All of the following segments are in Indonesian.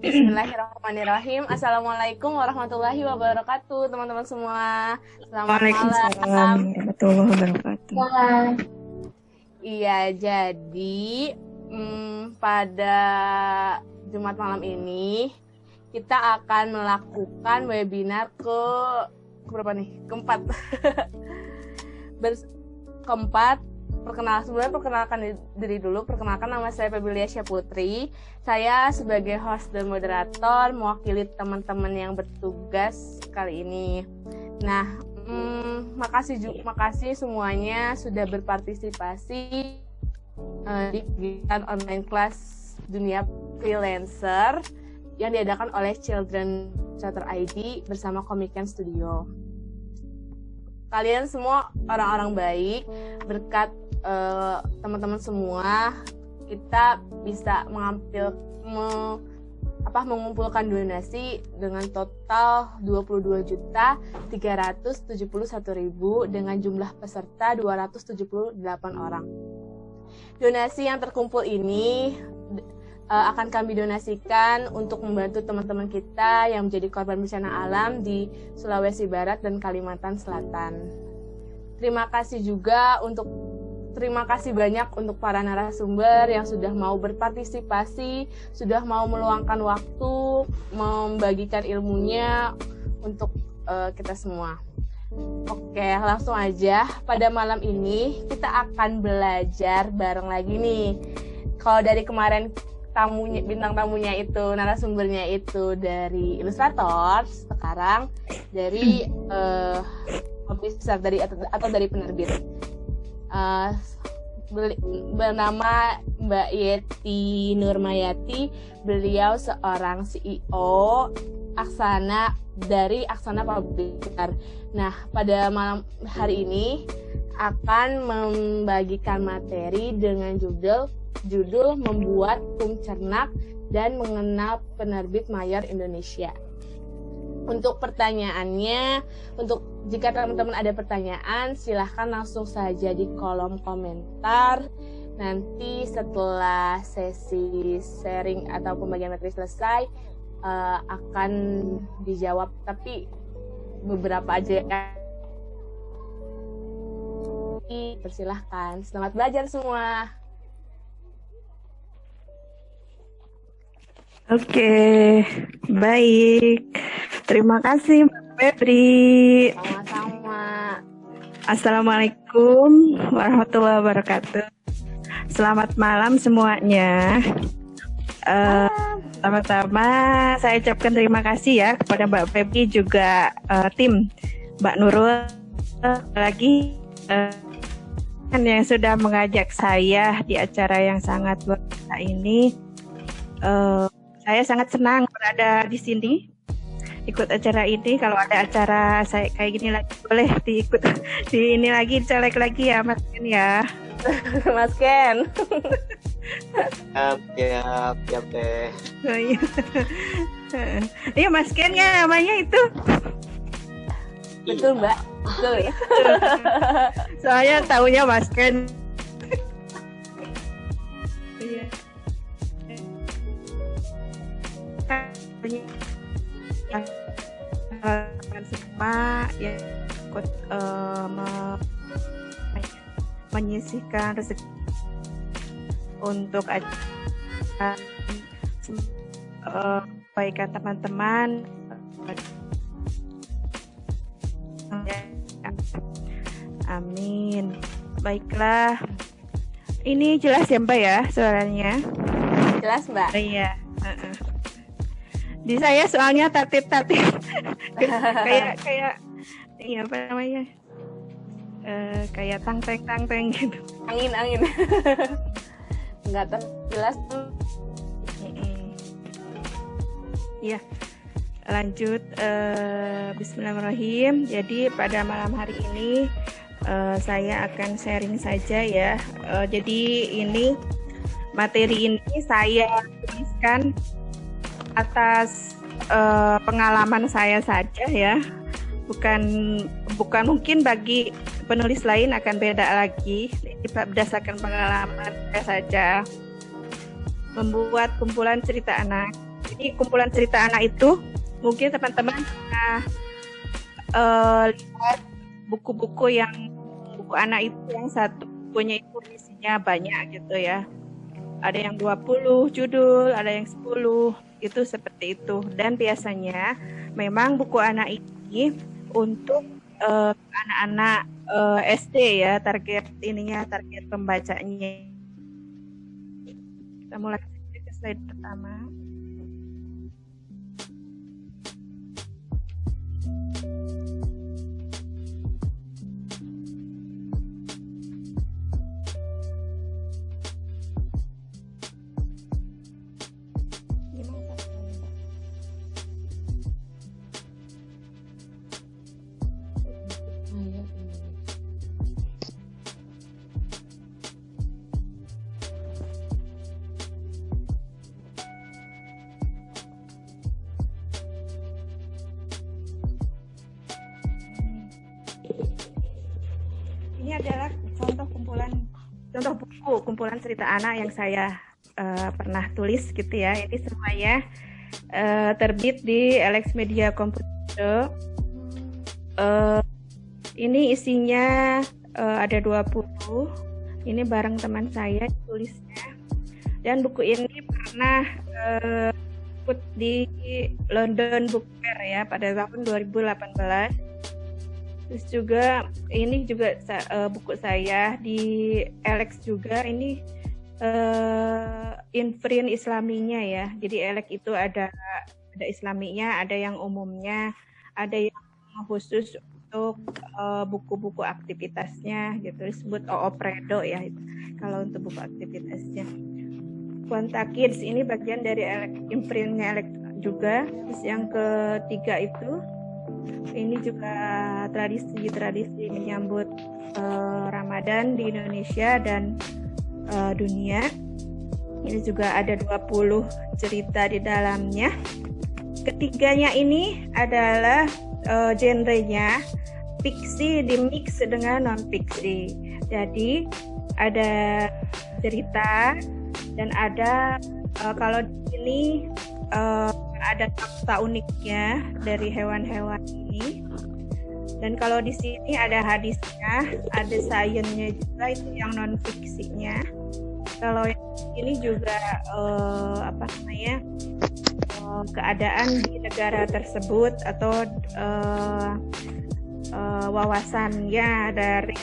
Bismillahirrahmanirrahim. Assalamualaikum warahmatullahi wabarakatuh, teman-teman semua. Selamat Waalaikumsalam malam. warahmatullahi wabarakatuh. Iya, jadi pada Jumat malam ini kita akan melakukan webinar keempat. Keempat. Perkenalkan diri dulu. Perkenalkan, nama saya Febilia Syaputri. Saya sebagai host dan moderator mewakili teman-teman yang bertugas kali ini. Nah, makasih semuanya sudah berpartisipasi di kegiatan online kelas dunia freelancer yang diadakan oleh Children Charter ID bersama Komiken Studio. Kalian semua orang-orang baik, berkat teman-teman semua kita bisa mengumpulkan donasi dengan total 22.371.000 dengan jumlah peserta 278 orang. Donasi yang terkumpul ini akan kami donasikan untuk membantu teman-teman kita yang menjadi korban bencana alam di Sulawesi Barat dan Kalimantan Selatan. Terima kasih banyak untuk para narasumber yang sudah mau berpartisipasi, sudah mau meluangkan waktu, membagikan ilmunya untuk kita semua. Oke, langsung aja. Pada malam ini kita akan belajar bareng lagi nih. Kalau dari kemarin bintang tamunya itu, narasumbernya itu dari ilustrator, sekarang dari publisher atau dari penerbit. Bernama Mbak Yeti Nurmayati. Beliau seorang CEO dari Aksana Publisher. Nah, pada malam hari ini akan membagikan materi dengan judul membuat cernak dan mengenal penerbit mayor Indonesia. Untuk pertanyaannya, jika teman-teman ada pertanyaan, silahkan langsung saja di kolom komentar. Nanti setelah sesi sharing atau pembagian materi selesai, akan dijawab, tapi beberapa aja ya. Persilahkan, selamat belajar semua. Oke, baik. Terima kasih Mbak Febri. Sama-sama. Assalamualaikum warahmatullahi wabarakatuh. Selamat malam semuanya. Pertama-tama saya ucapkan terima kasih ya kepada Mbak Febri, juga tim Mbak Nurul lagi yang sudah mengajak saya di acara yang sangat luar biasa ini. Saya sangat senang berada di sini, ikut acara ini. Kalau ada acara saya kayak gini lagi, boleh diikut di ini lagi, colek lagi ya Mas Ken ya. Mas Ken. Siap teh. Oh, iya. Iya Mas Ken ya namanya itu. Betul Mbak, betul. Soalnya taunya Mas Ken. Iya. Semua ya ikut menyisihkan rezeki untuk kebaikan teman-teman. Amin. Baiklah. Ini jelas ya Mbak ya suaranya? Jelas Mbak. Iya. Di saya soalnya tatip-tatip kayak iya apa namanya, kayak tang-teng gitu. Angin nggak jelas. Iya, lanjut. Bismillahirrahmanirrahim. Jadi pada malam hari ini saya akan sharing saja ya. Jadi ini materi ini saya tuliskan atas pengalaman saya saja ya, bukan mungkin bagi penulis lain akan beda lagi. Berdasarkan pengalaman saya saja membuat kumpulan cerita anak Jadi kumpulan cerita anak itu mungkin teman-teman pernah lihat buku-buku buku anak itu yang satu bukunya itu isinya banyak gitu ya. Ada yang 20 judul, ada yang 10, itu seperti itu. Dan biasanya memang buku anak ini untuk anak-anak SD ya, target pembacanya. Kita mulai ke slide pertama. Ini adalah contoh buku kumpulan cerita anak yang saya pernah tulis gitu ya. Ini semuanya terbit di Alex Media Computer. Ini isinya ada 20. Ini bareng teman saya tulisnya. Dan buku ini pernah ikut di London Book Fair ya pada tahun 2018. Terus juga ini juga buku saya di Alex juga, ini imprint Islaminya ya. Jadi Alex itu ada Islaminya, ada yang umumnya, ada yang khusus untuk buku-buku aktivitasnya gitu, disebut Oopredo ya itu, kalau untuk buku aktivitasnya. Quanta Kids ini bagian dari imprintnya Alex juga. Terus yang ketiga itu ini juga tradisi menyambut Ramadan di Indonesia dan dunia. Ini juga ada 20 cerita di dalamnya. Ketiganya ini adalah genrenya fiksi dimix dengan non-fiksi. Jadi ada cerita dan ada kalau di sini ada fakta uniknya dari hewan-hewan ini. Dan kalau di sini ada hadisnya, ada sainsnya juga, itu yang non fiksinya. Kalau yang ini juga keadaan di negara tersebut atau wawasannya dari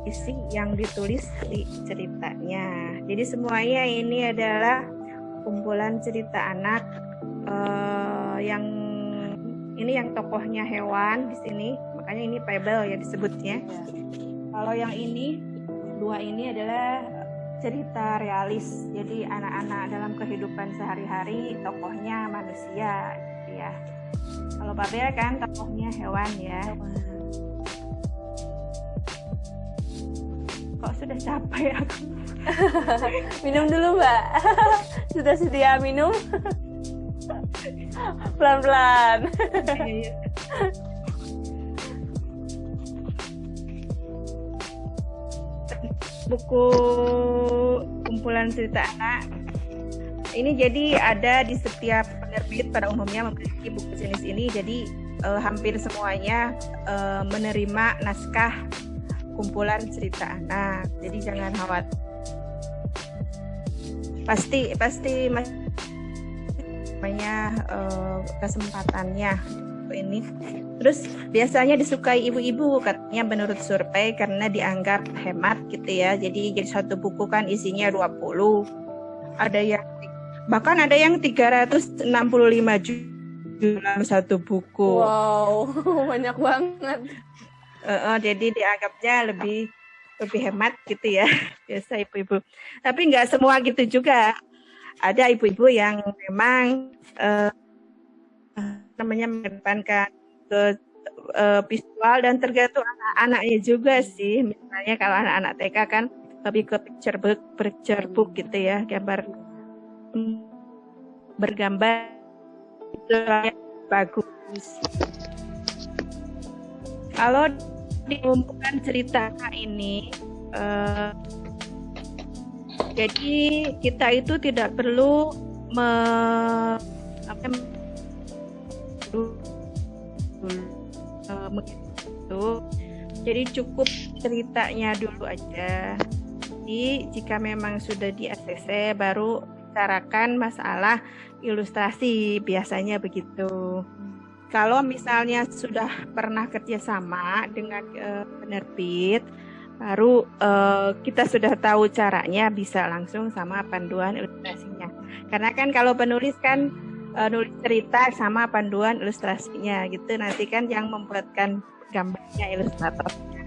isi yang ditulis di ceritanya. Jadi semuanya ini adalah kumpulan cerita anak. Yang tokohnya hewan di sini, makanya ini fable ya disebutnya. Kalau yang ini dua ini adalah cerita realis, jadi anak-anak dalam kehidupan sehari-hari, tokohnya manusia ya. Kalau Babel kan tokohnya hewan ya. Kok sudah capek aku? Minum dulu Mbak. Sudah sedia minum? Pelan-pelan. Buku kumpulan cerita anak ini jadi ada di setiap penerbit pada umumnya memiliki buku jenis ini. Jadi hampir semuanya menerima naskah kumpulan cerita anak. Jadi jangan khawatir. Pasti kesempatannya ini. Terus biasanya disukai ibu-ibu katanya menurut survei karena dianggap hemat gitu ya. Jadi satu buku kan isinya 20. Ada yang bahkan ada yang 365 judul satu buku. Wow, banyak banget. Jadi dianggapnya lebih hemat gitu ya. Biasa ibu-ibu. Tapi nggak semua gitu juga. Ada ibu-ibu yang memang mengedepankan ke visual dan tergantung anak-anaknya juga sih. Misalnya kalau anak-anak TK kan lebih ke picture book gitu ya, gambar bergambar itu bagus. Kalau di kumpulan cerita ini jadi kita itu tidak perlu apa itu. Jadi cukup ceritanya dulu aja. Jadi jika memang sudah di ACC baru bicarakan masalah ilustrasi, biasanya begitu. Kalau misalnya sudah pernah kerjasama dengan penerbit, baru kita sudah tahu caranya, bisa langsung sama panduan ilustrasinya. Karena kan kalau penulis kan nulis cerita sama panduan ilustrasinya gitu, nanti kan yang membuatkan gambarnya ilustratornya.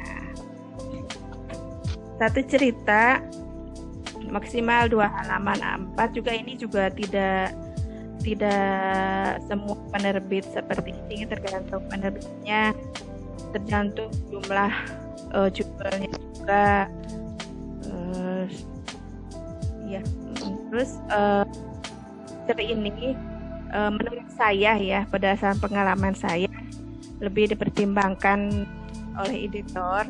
Satu cerita maksimal 2 halaman A4 juga, ini juga tidak semua penerbit seperti ini, tergantung penerbitnya, tergantung jumlah judulnya juga. Ya, terus cerita ini menurut saya ya, berdasarkan pengalaman saya, lebih dipertimbangkan oleh editor,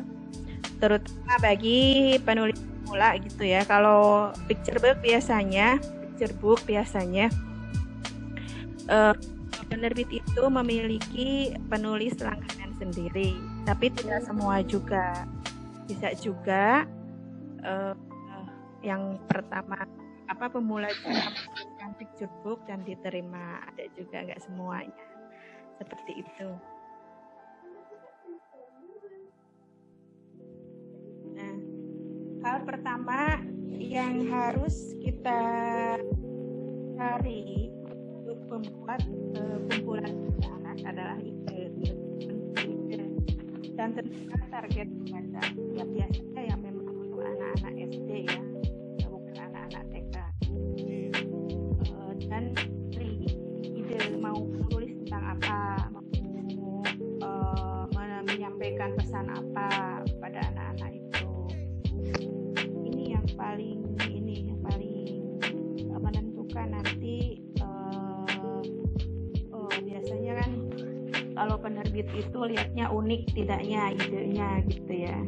terutama bagi penulis pemula gitu ya. Kalau picture book biasanya penerbit itu memiliki penulis langganan sendiri, tapi tidak semua juga. Bisa juga yang pertama pemula juga memberikan picture book dan diterima, ada juga, nggak semuanya seperti itu. Nah, hal pertama yang harus kita cari untuk membuat kumpulan anak adalah ide dan tentukan target pembaca. Ya biasanya yang memang untuk anak-anak SD ya, bukan anak-anak TK. Dan ide mau menulis tentang apa, mau menyampaikan pesan apa pada anak-anak itu. Ini yang paling menentukan nanti. Biasanya kan kalau penerbit itu lihatnya unik tidaknya idenya gitu ya.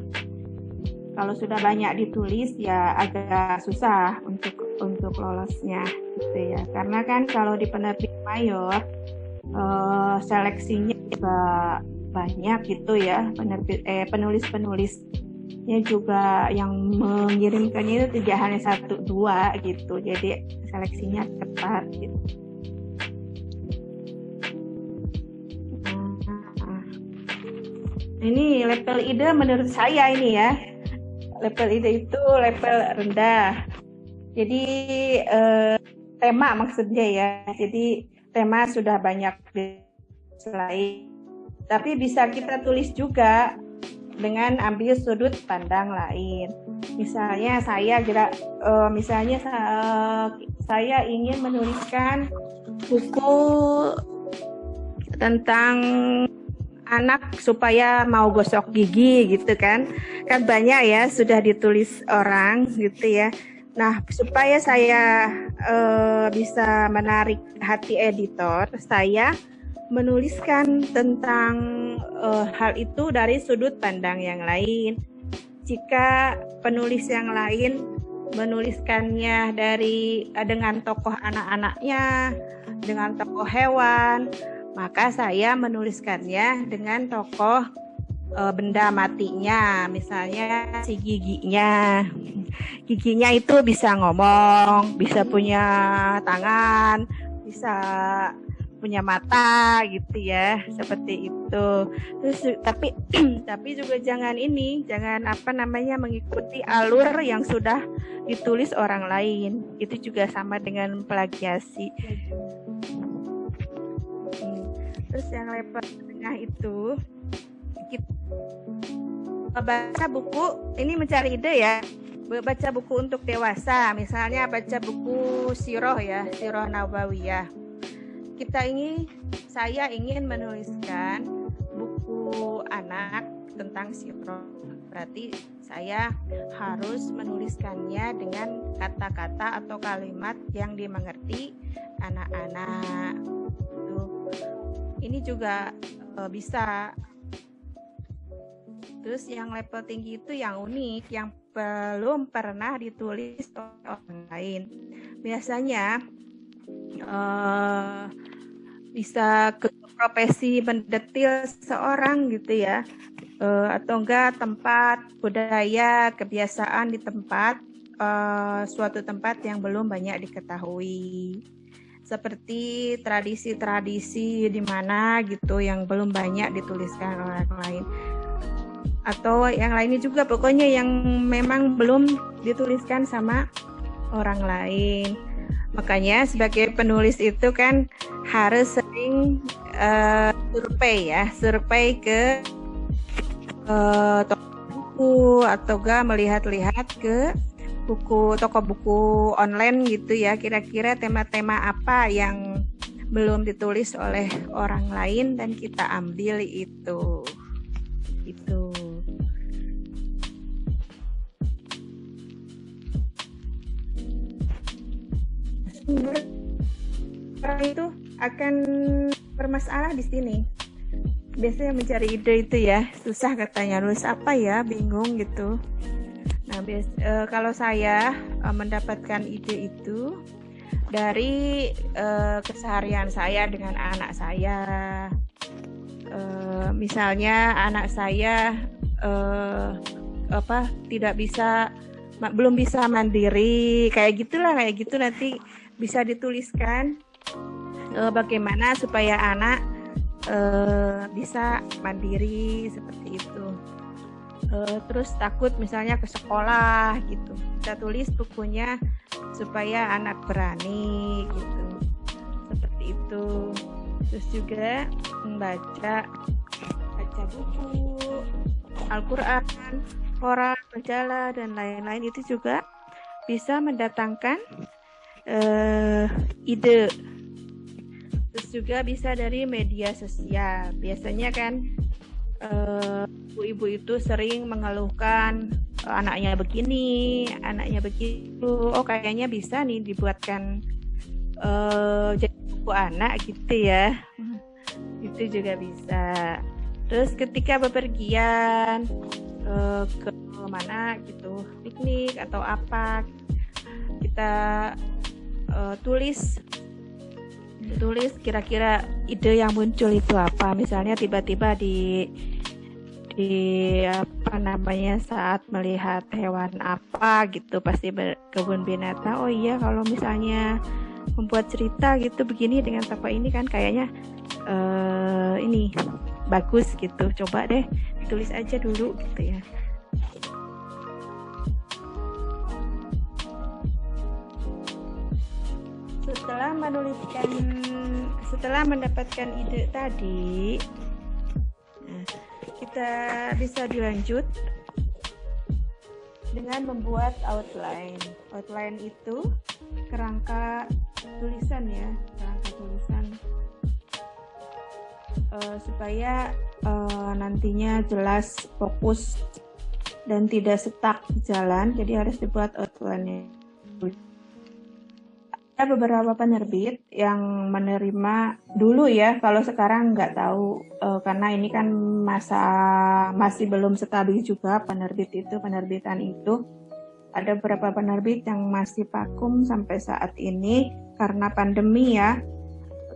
Kalau sudah banyak ditulis ya agak susah untuk lolosnya gitu ya. Karena kan kalau di penerbit mayor seleksinya juga banyak gitu ya, penulis-penulisnya juga yang mengirimkan itu tidak hanya 1-2 gitu. Jadi seleksinya ketat gitu. Ini level ide menurut saya ini ya. Level ide itu level rendah. Jadi tema maksudnya ya. Jadi tema sudah banyak selain. Tapi bisa kita tulis juga dengan ambil sudut pandang lain. Misalnya saya ingin menuliskan buku tentang anak supaya mau gosok gigi gitu kan banyak ya sudah ditulis orang gitu ya. Nah, supaya saya bisa menarik hati editor, saya menuliskan tentang hal itu dari sudut pandang yang lain. Jika penulis yang lain menuliskannya dengan tokoh anak-anaknya, dengan tokoh hewan, maka saya menuliskannya dengan tokoh benda matinya, misalnya si giginya. Giginya itu bisa ngomong, bisa punya tangan, bisa punya mata gitu ya, seperti itu. Terus tapi juga jangan mengikuti alur yang sudah ditulis orang lain. Itu juga sama dengan plagiasi. Terus yang level tengah itu kita baca buku, ini mencari ide ya, baca buku untuk dewasa, misalnya baca buku Sirah Nabawiyah. Saya ingin menuliskan buku anak tentang Sirah, berarti saya harus menuliskannya dengan kata-kata atau kalimat yang dimengerti anak-anak. Ini juga bisa. Terus yang level tinggi itu yang unik, yang belum pernah ditulis oleh orang lain. Biasanya bisa ke profesi mendetil seseorang gitu ya, atau enggak tempat, budaya, kebiasaan di tempat, suatu tempat yang belum banyak diketahui. Seperti tradisi-tradisi di mana gitu yang belum banyak dituliskan oleh orang lain. Atau yang lainnya juga, pokoknya yang memang belum dituliskan sama orang lain. Makanya sebagai penulis itu kan harus sering survei ke toko buku atau enggak melihat-lihat ke toko buku online gitu ya, kira-kira tema-tema apa yang belum ditulis oleh orang lain dan kita ambil itu. Orang itu akan bermasalah di sini. Biasanya mencari ide itu ya, susah katanya, nulis apa ya, bingung gitu. Nah, kalau saya mendapatkan ide itu dari keseharian saya dengan anak saya. Misalnya anak saya belum bisa mandiri, kayak gitu nanti bisa dituliskan bagaimana supaya anak bisa mandiri seperti itu. Terus takut misalnya ke sekolah gitu, kita tulis bukunya supaya anak berani gitu, seperti itu. Terus juga membaca buku Al-Quran, Quran, majalah dan lain-lain, itu juga bisa mendatangkan ide. Terus juga bisa dari media sosial. Biasanya kan ibu-ibu itu sering mengeluhkan anaknya begini, anaknya begitu. Oh, kayaknya bisa nih dibuatkan jadi buku anak gitu ya. Itu juga bisa. Terus ketika bepergian ke mana gitu, piknik atau apa, kita tulis kira-kira ide yang muncul itu apa. Misalnya tiba-tiba di saat melihat hewan apa gitu, pasti kebun binatang, oh iya kalau misalnya membuat cerita gitu begini dengan tokoh ini kan kayaknya ini bagus gitu, coba deh tulis aja dulu gitu ya. Setelah mendapatkan ide tadi, kita bisa dilanjut dengan membuat outline. Outline itu kerangka tulisan ya, supaya nantinya jelas, fokus dan tidak stuck di jalan. Jadi harus dibuat outline-nya. Ada beberapa penerbit yang menerima dulu ya, kalau sekarang nggak tahu, karena ini kan masih belum stabil juga penerbitan itu. Ada beberapa penerbit yang masih vakum sampai saat ini karena pandemi ya.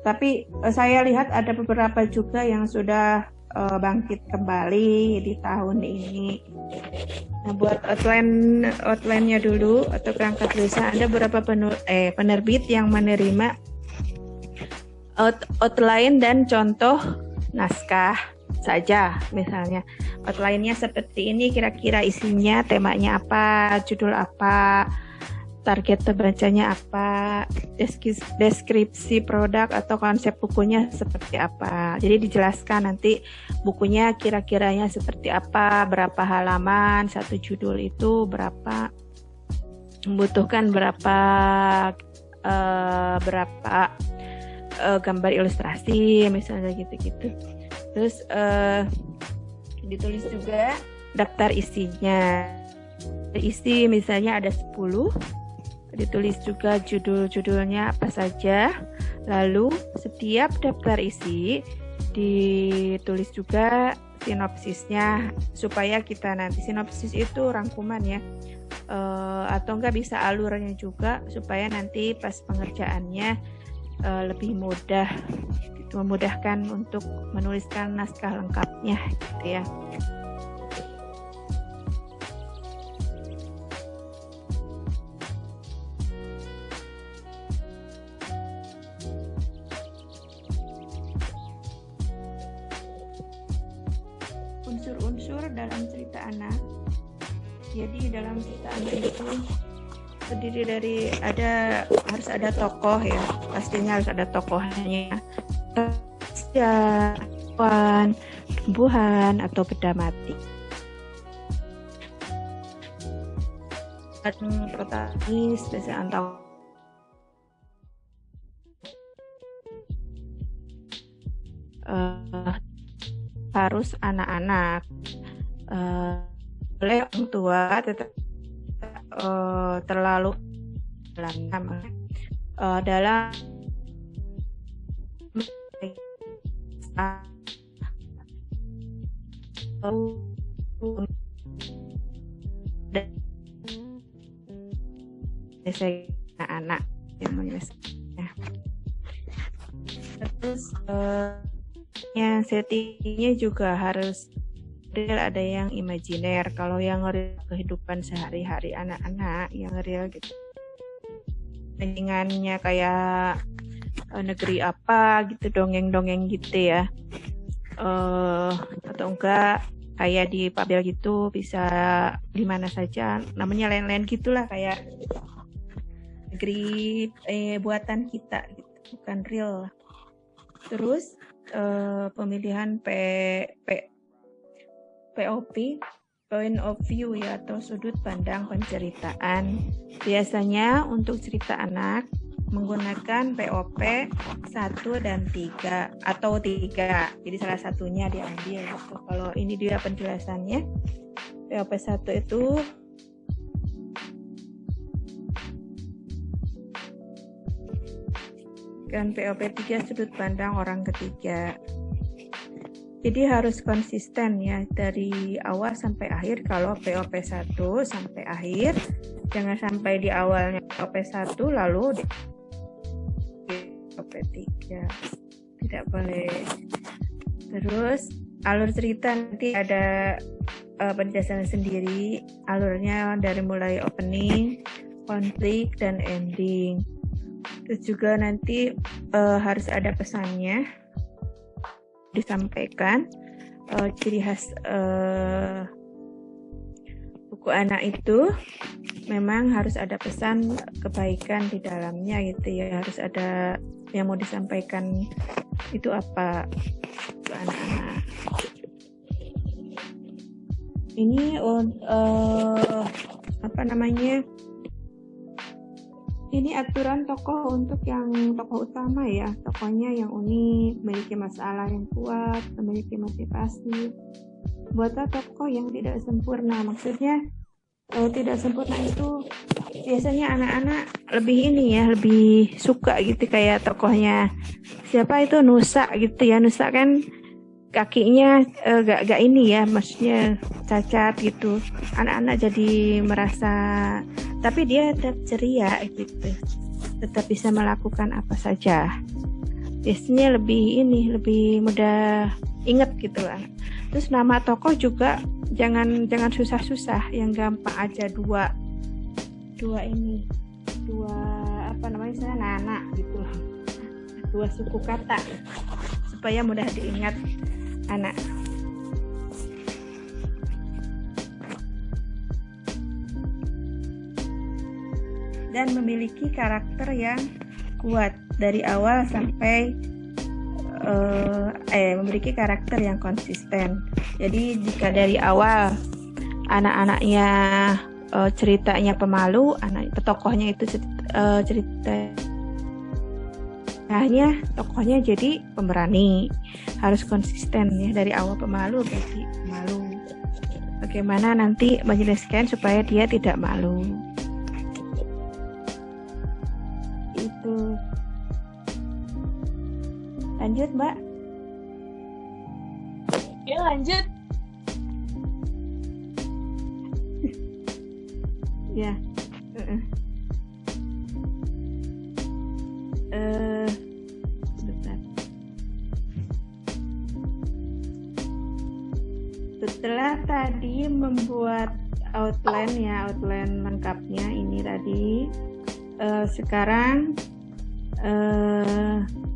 Tapi saya lihat ada beberapa juga yang sudah bangkit kembali di tahun ini. Nah, buat outline-nya dulu atau kerangka tulisan, ada beberapa penerbit yang menerima outline dan contoh naskah saja. Misalnya outline-nya seperti ini, kira-kira isinya, temanya apa, judul apa, target pembacanya apa, deskripsi produk atau konsep bukunya seperti apa. Jadi dijelaskan nanti bukunya kira-kiranya seperti apa, berapa halaman, satu judul itu berapa, membutuhkan berapa gambar ilustrasi misalnya gitu-gitu. Terus ditulis juga daftar isinya. Isi misalnya ada 10. Ditulis juga judul-judulnya apa saja. Lalu setiap daftar isi ditulis juga sinopsisnya, supaya kita nanti, sinopsis itu rangkuman ya, atau enggak bisa alurnya juga, supaya nanti pas pengerjaannya lebih mudah gitu. gitu, memudahkan untuk menuliskan naskah lengkapnya gitu ya. Unsur-unsur dalam cerita anak. Jadi dalam cerita anak itu terdiri dari harus ada tokoh ya, pastinya harus ada tokohnya. Ya, tumbuhan atau benda mati. Protagonis biasanya antara harus anak-anak, oleh orang tua tetap terlalu dalam anak yang menyelesaikannya. Terus settingnya juga harus real, ada yang imajiner. Kalau yang real kehidupan sehari-hari anak-anak yang real gitu, settingannya kayak negeri apa gitu, dongeng-dongeng gitu ya, atau enggak kayak di Fabel gitu, bisa di mana saja, namanya lain-lain gitulah, kayak negeri buatan kita gitu, bukan real. Terus pemilihan POV, point of view ya, atau sudut pandang penceritaan. Biasanya untuk cerita anak menggunakan POV 1 dan 3 atau 3. Jadi salah satunya diambil gitu. Kalau ini dia penjelasannya. POV 1 itu dan POV 3 sudut pandang orang ketiga. Jadi harus konsisten ya dari awal sampai akhir. Kalau POV 1 sampai akhir, jangan sampai di awalnya POV 1 lalu di POV 3. Tidak boleh. Terus alur cerita nanti ada penjelasan sendiri. Alurnya dari mulai opening, konflik, dan ending. Terus juga nanti harus ada pesannya disampaikan. Ciri khas buku anak itu memang harus ada pesan kebaikan di dalamnya gitu ya, harus ada yang mau disampaikan itu apa untuk anak-anak. Ini ini aturan tokoh untuk yang tokoh utama ya, tokohnya yang unik, memiliki masalah yang kuat, memiliki motivasi. Buatlah tokoh yang tidak sempurna. Maksudnya tidak sempurna itu biasanya anak-anak lebih suka gitu, kayak tokohnya siapa itu, Nusa gitu ya. Nusa kan kakinya gak ini ya, maksudnya cacat gitu. Anak-anak jadi merasa, tapi dia tetap ceria gitu, tetap bisa melakukan apa saja. Biasanya lebih mudah ingat gitu lah. Terus nama tokoh juga jangan susah-susah, yang gampang aja, dua misalnya Nana gitu, 2 suku kata supaya mudah diingat anak. Dan memiliki karakter yang kuat dari awal sampai memiliki karakter yang konsisten. Jadi jika dari awal anak-anaknya ceritanya pemalu, tokohnya itu ceritanya tokohnya jadi pemberani, harus konsisten ya, dari awal pemalu berarti malu. Bagaimana nanti menjelaskan supaya dia tidak malu. Itu. Lanjut, Mbak. Ya, lanjut. Ya. Bentar. setelah tadi membuat outline lengkapnya ini tadi, sekarang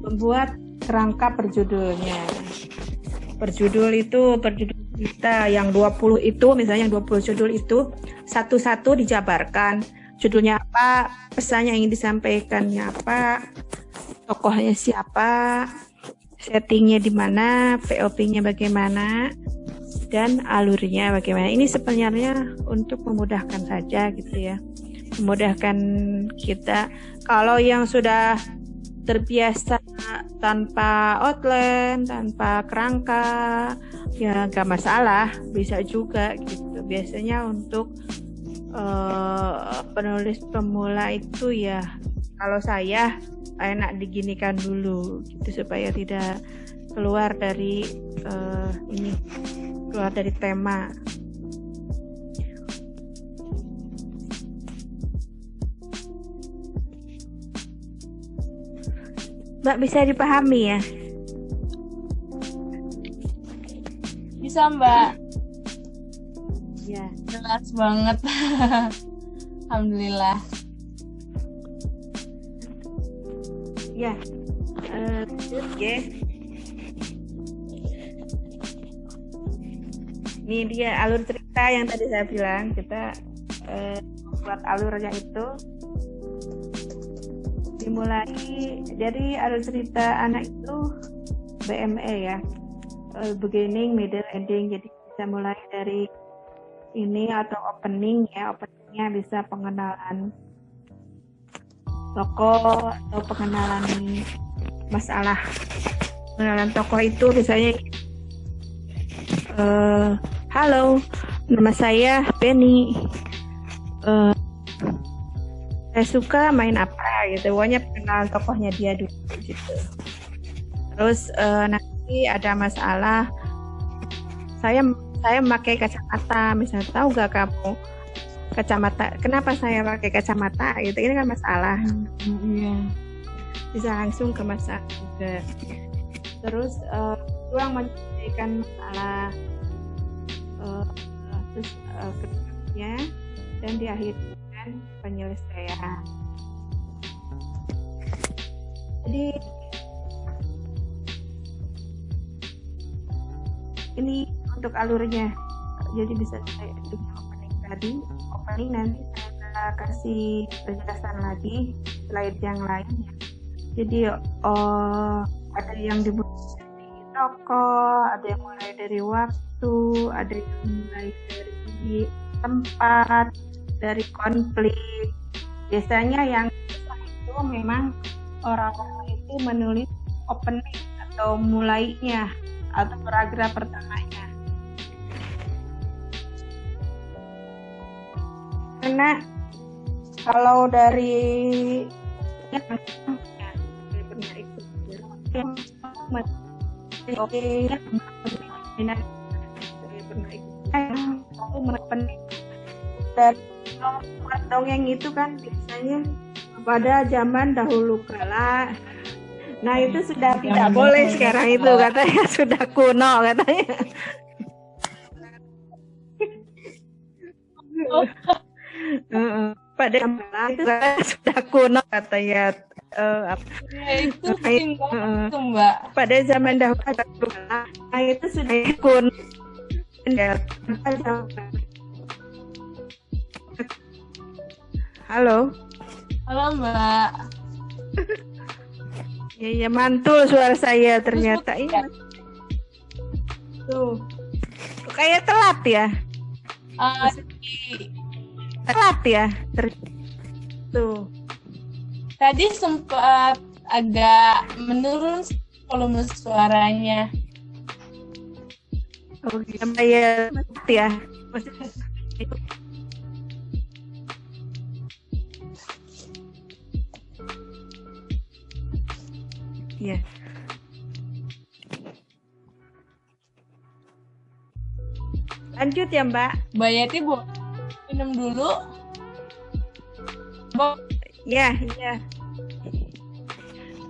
membuat kerangka perjudulnya. Perjudul kita yang 20 itu, misalnya yang 20 judul itu satu-satu dijabarkan. Judulnya apa, pesannya yang ingin disampaikannya apa, tokohnya siapa, settingnya di mana, POP-nya bagaimana, dan alurnya bagaimana. Ini sebenarnya untuk memudahkan saja gitu ya. Memudahkan kita. Kalau yang sudah terbiasa tanpa outline, tanpa kerangka, ya nggak masalah, bisa juga gitu. Biasanya untuk penulis pemula itu ya, kalau saya enak diginikan dulu gitu supaya tidak keluar dari keluar dari tema. Mbak, bisa dipahami ya? Bisa, Mbak. Ya. Jelas banget. Alhamdulillah. Ya. Oke. Ini dia alur cerita yang tadi saya bilang, kita buat alurnya itu dimulai dari alur cerita anak itu BME ya, beginning, middle, ending. Jadi bisa mulai dari ini atau opening ya, openingnya bisa pengenalan tokoh atau pengenalan masalah. Pengenalan tokoh itu misalnya halo, nama saya Penny, saya suka main apa gitu, pokoknya pengenalan tokohnya dia dulu gitu. Terus nanti ada masalah, saya memakai kacamata, misalnya tahu gak kamu kacamata, kenapa saya pakai kacamata gitu, ini kan masalah. Bisa langsung ke masalah juga. Terus ruang menyelesaikan masalah, terus keduanya, dan diakhiri dengan penyelesaian. Jadi ini untuk alurnya. Jadi bisa saya opening tadi, opening nanti saya kasih penjelasan lagi slide yang lain. Jadi ada yang dimulai dari tokoh, ada yang mulai dari waktu, ada yang mulai dari tempat, dari konflik. Biasanya yang itu memang orang-orang itu menulis opening atau mulainya atau paragraf pertamanya. Karena kalau dari dan dongeng itu kan biasanya pada zaman dahulu kala. Nah itu sudah tidak boleh sekarang itu, katanya sudah kuno katanya. Pada zaman itu sudah kuno katanya. Itu penting banget tuh, Mbak. Pada zaman dahulu kala, nah itu sudah kuno. Halo. Halo, Mbak. Ya mantul suara saya ternyata ini. Tuh. Kayak telat ya? Telat ya? Tuh. Tadi sempat agak menurun volume suaranya. Oh, ya ya. Ya. Lanjut ya, Mbak. Mbak Yati minum dulu. Ya, iya.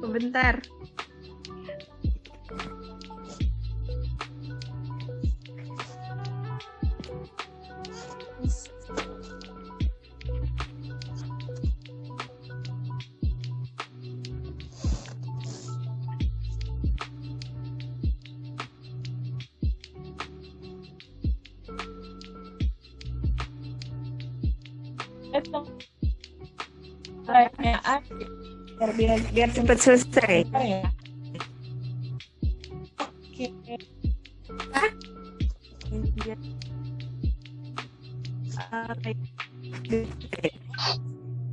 Sebentar. Pertanyaan biar cepat selesai. ya. Oke.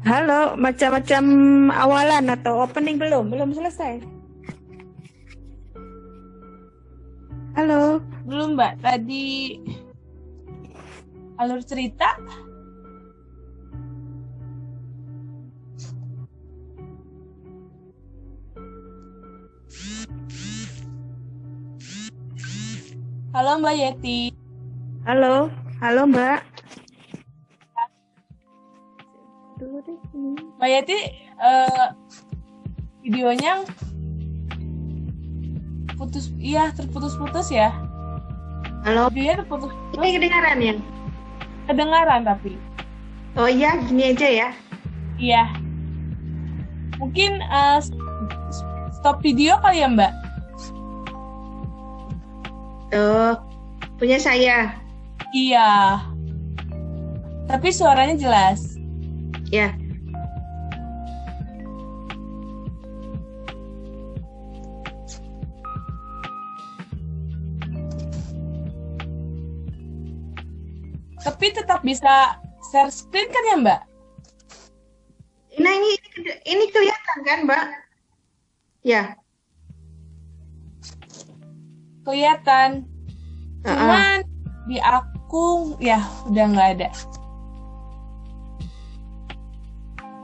Halo, macam-macam awalan atau opening belum? Belum selesai. Halo. Belum Mbak, tadi alur cerita. Halo Mbak Yeti. Halo, halo Mbak. Mbak Yeti, videonya terputus-putus ya. Halo. Videonya terputus. Ini kedengaran ya? Kedengaran tapi. Oh iya, gini aja ya. Iya. Mungkin stop video kali ya Mbak? Punya saya. Iya. Tapi suaranya jelas. Ya. Tapi tetap bisa share screen kan ya Mbak? Nah ini kelihatan kan Mbak? Ya. Kelihatan. Cuman di aku ya udah nggak ada.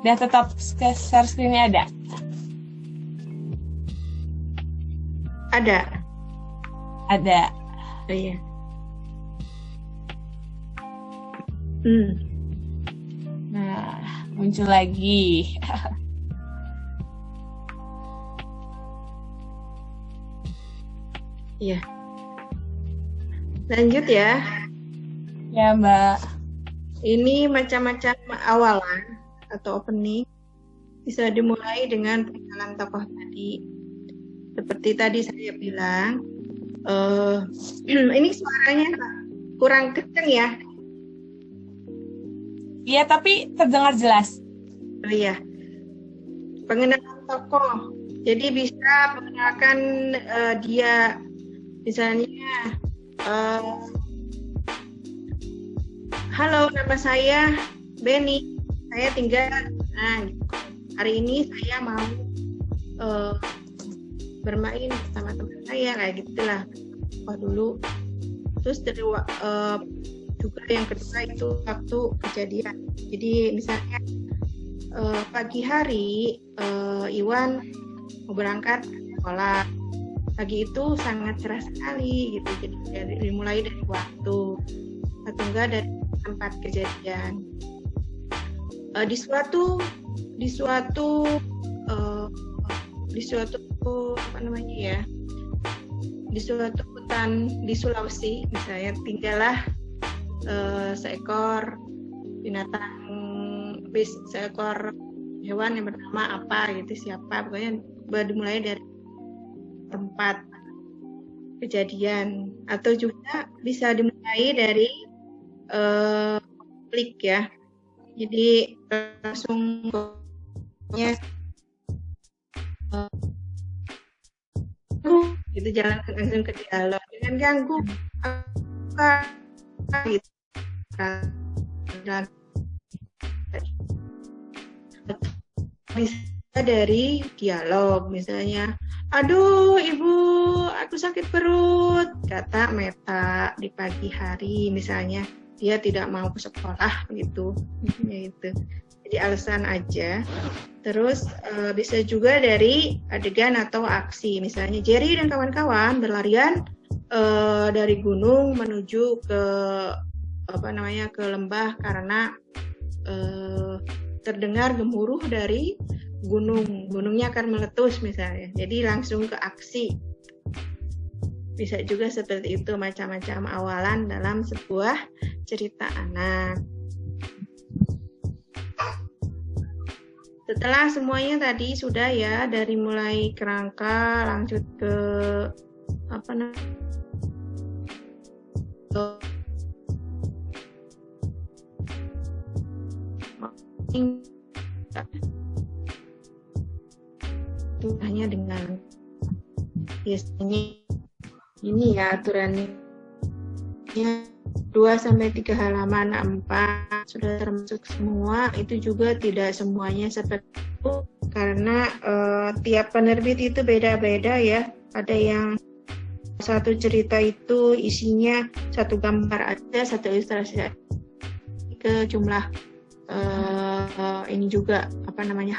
Dan tetap share screen-nya ada. Ada. Ada. Oh iya. Nah, muncul lagi. Iya. Lanjut ya. Ya Mbak. Ini macam-macam awalan atau opening. Bisa dimulai dengan perkenalan tokoh tadi. Seperti tadi saya bilang, ini suaranya kurang kenceng ya. Iya, tapi terdengar jelas. Oh iya. Pengenalan tokoh. Jadi bisa mengenalkan dia, misalnya, halo, nama saya Benny. Saya tinggal. Nah, hari ini saya mau bermain bersama teman saya, kayak gitulah. Oh dulu. Terus dari juga yang kedua itu waktu kejadian. Jadi misalnya pagi hari Iwan mau berangkat ke sekolah. Pagi itu sangat cerah sekali gitu. Jadi dimulai dari waktu atau enggak dari tempat kejadian. Di suatu apa namanya ya? Di suatu hutan di Sulawesi misalnya tinggallah seekor hewan yang bernama apa gitu, siapa, pokoknya dimulai dari tempat kejadian atau juga bisa dimulai dari klik ya, jadi langsung gitu, jalan langsung ke dialog dengan ganggu apa gitu. Dan bisa dari dialog misalnya, aduh ibu aku sakit perut, kata Meta di pagi hari, misalnya dia tidak mau ke sekolah gitu, itu jadi alasan aja. Terus bisa juga dari adegan atau aksi, misalnya Jerry dan kawan-kawan berlarian dari gunung menuju ke ke lembah karena terdengar gemuruh dari gunungnya akan meletus misalnya, jadi langsung ke aksi. Bisa juga seperti itu, macam-macam awalan dalam sebuah cerita anak. Setelah semuanya tadi sudah ya, dari mulai kerangka lanjut ke hanya dengan biasanya ini ya aturannya 2-3 halaman A4 sudah termasuk semua. Itu juga tidak semuanya seperti itu karena tiap penerbit itu beda-beda ya. Ada yang satu cerita itu isinya satu gambar aja, satu ilustrasi ke jumlah ini juga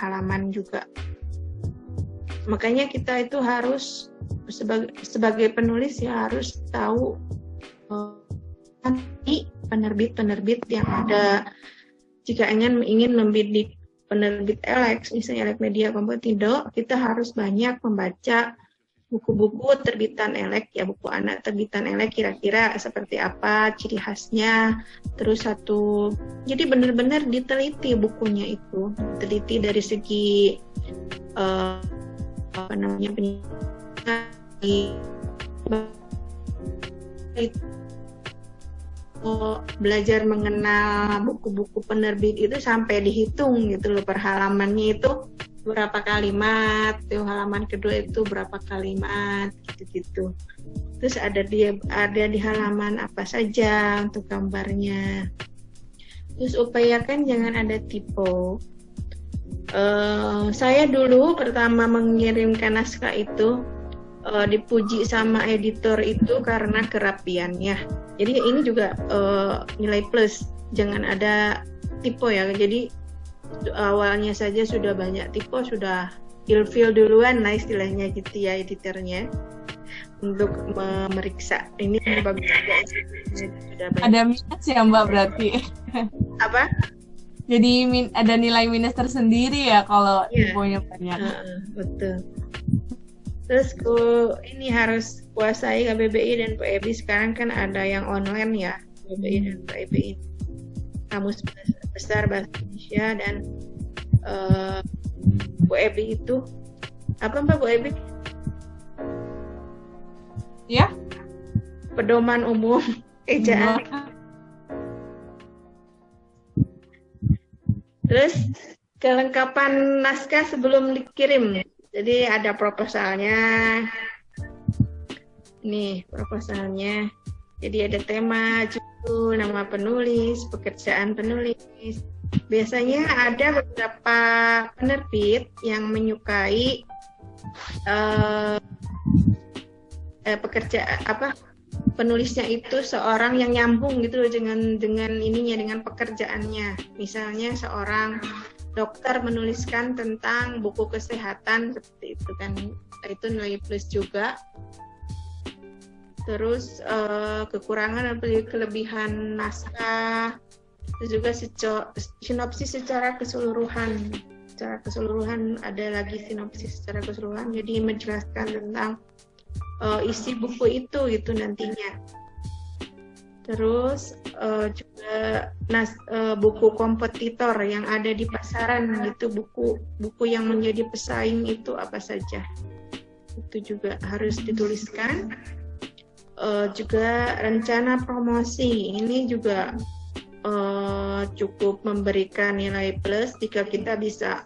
halaman juga. Makanya kita itu harus sebagai penulis ya harus tahu nanti penerbit-penerbit yang ada. Jika ingin membidik penerbit Elex, misalnya Elex Media Komputindo, kita harus banyak membaca buku-buku terbitan Elex, ya buku anak terbitan Elex kira-kira seperti apa, ciri khasnya, terus jadi benar-benar diteliti bukunya itu, diteliti dari segi belajar mengenal buku-buku penerbit itu sampai dihitung gitu loh, per halamannya itu berapa kalimat, halaman kedua itu berapa kalimat gitu-gitu. Terus ada di halaman apa saja untuk gambarnya. Terus upayakan jangan ada typo. Saya dulu pertama mengirimkan naskah itu dipuji sama editor itu karena kerapiannya. Jadi ini juga nilai plus, jangan ada typo ya. Jadi awalnya saja sudah banyak typo, sudah ilfil duluan lah istilahnya gitu ya editornya untuk memeriksa ini bagus juga. Sudah banyak. Ada minus ya Mbak berarti? Apa? Jadi ada nilai minus tersendiri ya kalau typonya banyak. Betul. Terus ini harus kuasai KBBI dan PEB. Sekarang kan ada yang online ya, KBBI dan PEB. Kamus Besar Bahasa Indonesia dan Bu Ebi itu apa Mbak Bu Ebi? Ya? Pedoman umum ejaan. Terus kelengkapan naskah sebelum dikirim. Jadi ada proposalnya. Nih proposalnya. Jadi ada tema, judul, nama penulis, pekerjaan penulis. Biasanya ada beberapa penerbit yang menyukai penulisnya itu seorang yang nyambung gitu loh dengan pekerjaannya. Misalnya seorang dokter menuliskan tentang buku kesehatan seperti itu kan, itu nilai plus juga. Terus kekurangan atau kelebihan naskah, terus juga sinopsis secara keseluruhan. Secara keseluruhan ada lagi sinopsis secara keseluruhan, jadi menjelaskan tentang isi buku itu gitu nantinya. Terus juga buku kompetitor yang ada di pasaran gitu, buku yang menjadi pesaing itu apa saja, itu juga harus dituliskan. Juga rencana promosi ini juga cukup memberikan nilai plus jika kita bisa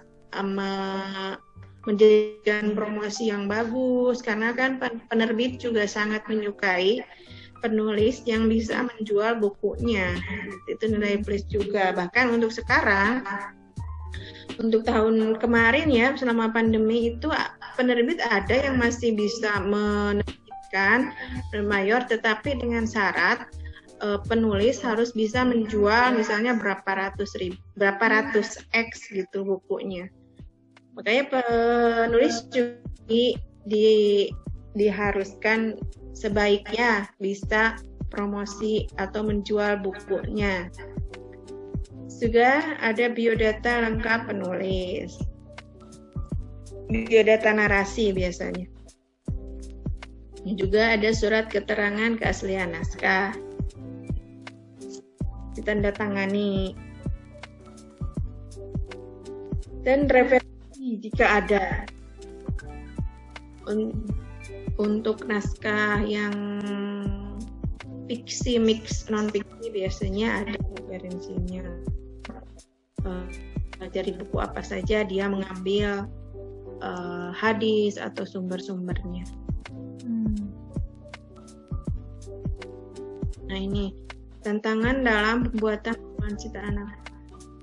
menjadikan promosi yang bagus, karena kan penerbit juga sangat menyukai penulis yang bisa menjual bukunya. Itu nilai plus juga. Bahkan untuk sekarang, untuk tahun kemarin ya, selama pandemi itu penerbit ada yang masih bisa menerbitkan mayor, tetapi dengan syarat penulis harus bisa menjual misalnya berapa ratus X gitu bukunya. Makanya penulis juga diharuskan sebaiknya bisa promosi atau menjual bukunya. Juga ada biodata lengkap penulis, biodata narasi biasanya. Juga ada surat keterangan keaslian naskah, ditandatangani, dan referensi jika ada. Untuk naskah yang fiksi mix non fiksi biasanya ada referensinya. dari buku apa saja dia mengambil hadis atau sumber-sumbernya. Nah ini tantangan dalam pembuatan kumpulan cerita anak.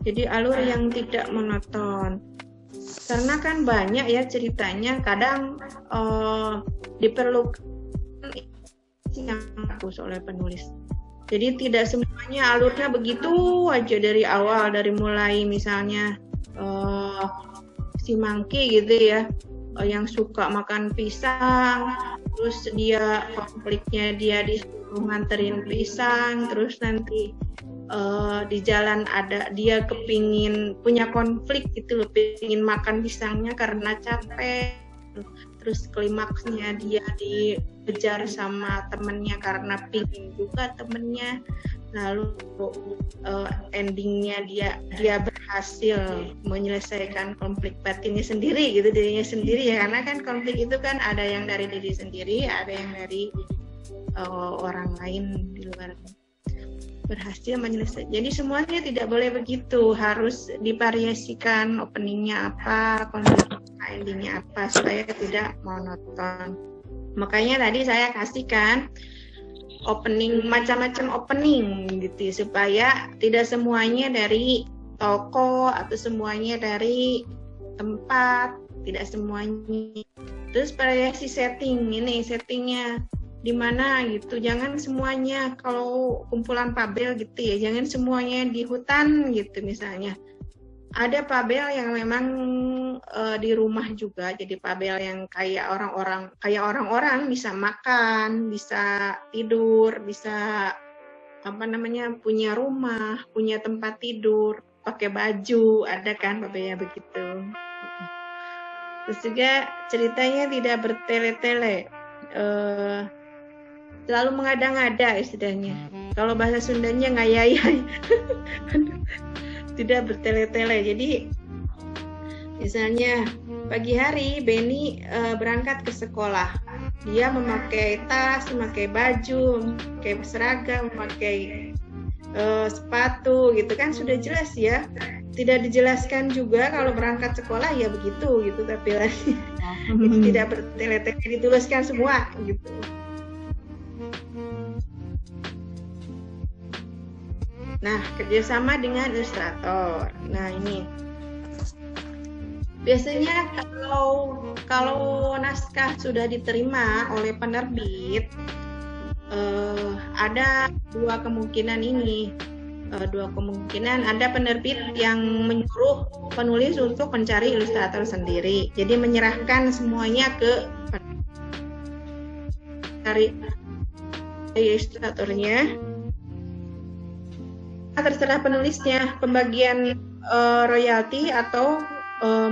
Jadi alur yang tidak monoton. Karena kan banyak ya ceritanya, kadang diperlukan yang bagus oleh penulis. Jadi tidak semuanya alurnya begitu aja dari awal, dari mulai misalnya si Monkey gitu ya, yang suka makan pisang, terus dia konfliknya dia disuruh nganterin pisang, terus nanti di jalan ada dia kepingin punya konflik gitu loh, pingin makan pisangnya karena capek, terus klimaksnya dia dikejar sama temennya karena pingin juga temennya, lalu endingnya dia berhasil menyelesaikan konflik batinnya sendiri gitu, dirinya sendiri ya, karena kan konflik itu kan ada yang dari diri sendiri, ada yang dari orang lain di luar, berhasil menyelesaikan. Jadi semuanya tidak boleh begitu, harus divariasikan, openingnya apa, endingnya apa, supaya tidak monoton. Makanya tadi saya kasihkan opening, macam-macam opening gitu, supaya tidak semuanya dari toko atau semuanya dari tempat, tidak semuanya. Terus variasi setting, ini settingnya di mana gitu, jangan semuanya, kalau kumpulan fabel gitu ya, jangan semuanya di hutan gitu misalnya. Ada fabel yang memang di rumah juga, jadi fabel yang kayak orang-orang bisa makan, bisa tidur, bisa punya rumah, punya tempat tidur, pakai baju, ada kan fabelnya begitu. Terus juga ceritanya tidak bertele-tele, selalu mengada-ngada istilahnya. Kalau bahasa Sundanya ngayayai. Tidak bertele-tele. Jadi misalnya pagi hari Benny berangkat ke sekolah. Dia memakai tas, memakai baju, memakai seragam, memakai sepatu gitu kan, sudah jelas ya. Tidak dijelaskan juga kalau berangkat sekolah ya begitu gitu, tapi lagi tidak bertele-tele, dituliskan semua gitu. Nah, kerjasama dengan ilustrator. Nah, ini biasanya kalau naskah sudah diterima oleh penerbit, ada dua kemungkinan ini. Dua kemungkinan, ada penerbit yang menyuruh penulis untuk mencari ilustrator sendiri. Jadi menyerahkan semuanya ke cari ilustratornya. Terserah penulisnya pembagian royalti atau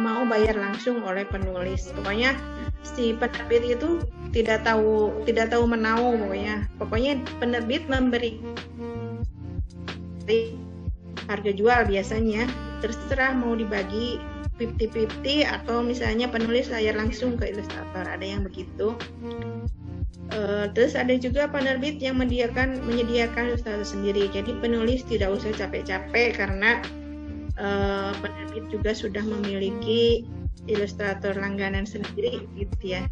mau bayar langsung oleh penulis. Pokoknya si penerbit itu tidak tahu menau, pokoknya penerbit memberi harga jual biasanya, terserah mau dibagi 50-50 atau misalnya penulis bayar langsung ke ilustrator, ada yang begitu. Terus ada juga penerbit yang menyediakan ilustrator sendiri, jadi penulis tidak usah capek-capek karena penerbit juga sudah memiliki ilustrator langganan sendiri gitu ya.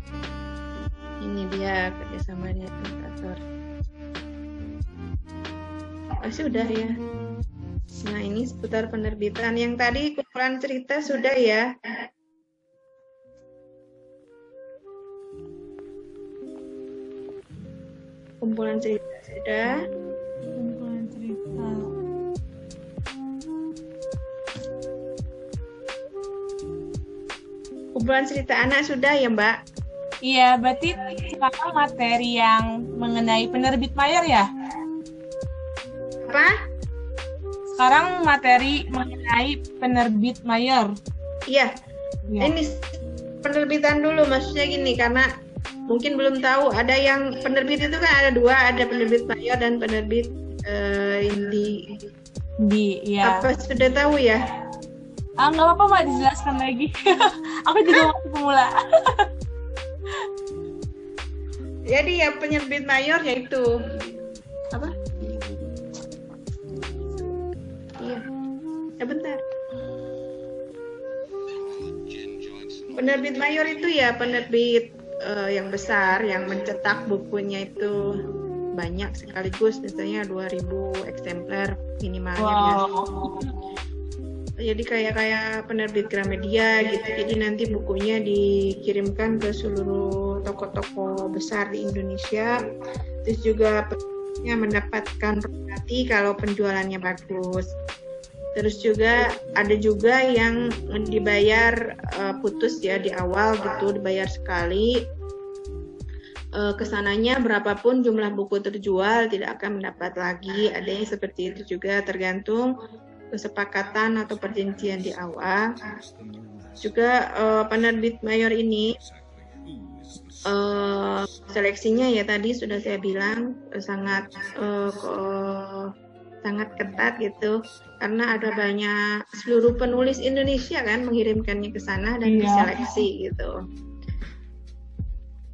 Ini dia kerjasama dengan ilustrator. Sudah ya. Nah, ini seputar penerbitan. Yang tadi kumpulan cerita sudah ya. Kumpulan cerita sudah. Kumpulan cerita. Kumpulan cerita anak sudah ya, Mbak? Iya, berarti sekarang materi yang mengenai penerbit mayor ya? Apa? Sekarang materi mengenai penerbit mayor. Iya. Ya. Ini penerbitan dulu, maksudnya gini, karena mungkin belum tahu, ada yang penerbit itu kan ada dua, ada penerbit mayor dan penerbit indie. Ya. Apa sudah tahu ya? Nggak apa-apa Mbak, dijelaskan lagi. Aku juga masih pemula. Jadi ya penerbit mayor yaitu apa? Iya. Ya bentar. Penerbit mayor itu ya penerbit yang besar, yang mencetak bukunya itu banyak sekaligus, misalnya 2000 eksemplar minimalnya biasa. Jadi kayak penerbit Gramedia gitu. Jadi nanti bukunya dikirimkan ke seluruh toko-toko besar di Indonesia. Terus juga penerbitnya mendapatkan royalti kalau penjualannya bagus. Terus juga ada juga yang dibayar putus ya di awal gitu, dibayar sekali. Kesananya berapapun jumlah buku terjual tidak akan mendapat lagi. Ada yang seperti itu juga, tergantung kesepakatan atau perjanjian di awal. Juga penerbit mayor ini seleksinya ya tadi sudah saya bilang sangat ketat gitu, karena ada banyak seluruh penulis Indonesia kan mengirimkannya ke sana dan diseleksi gitu.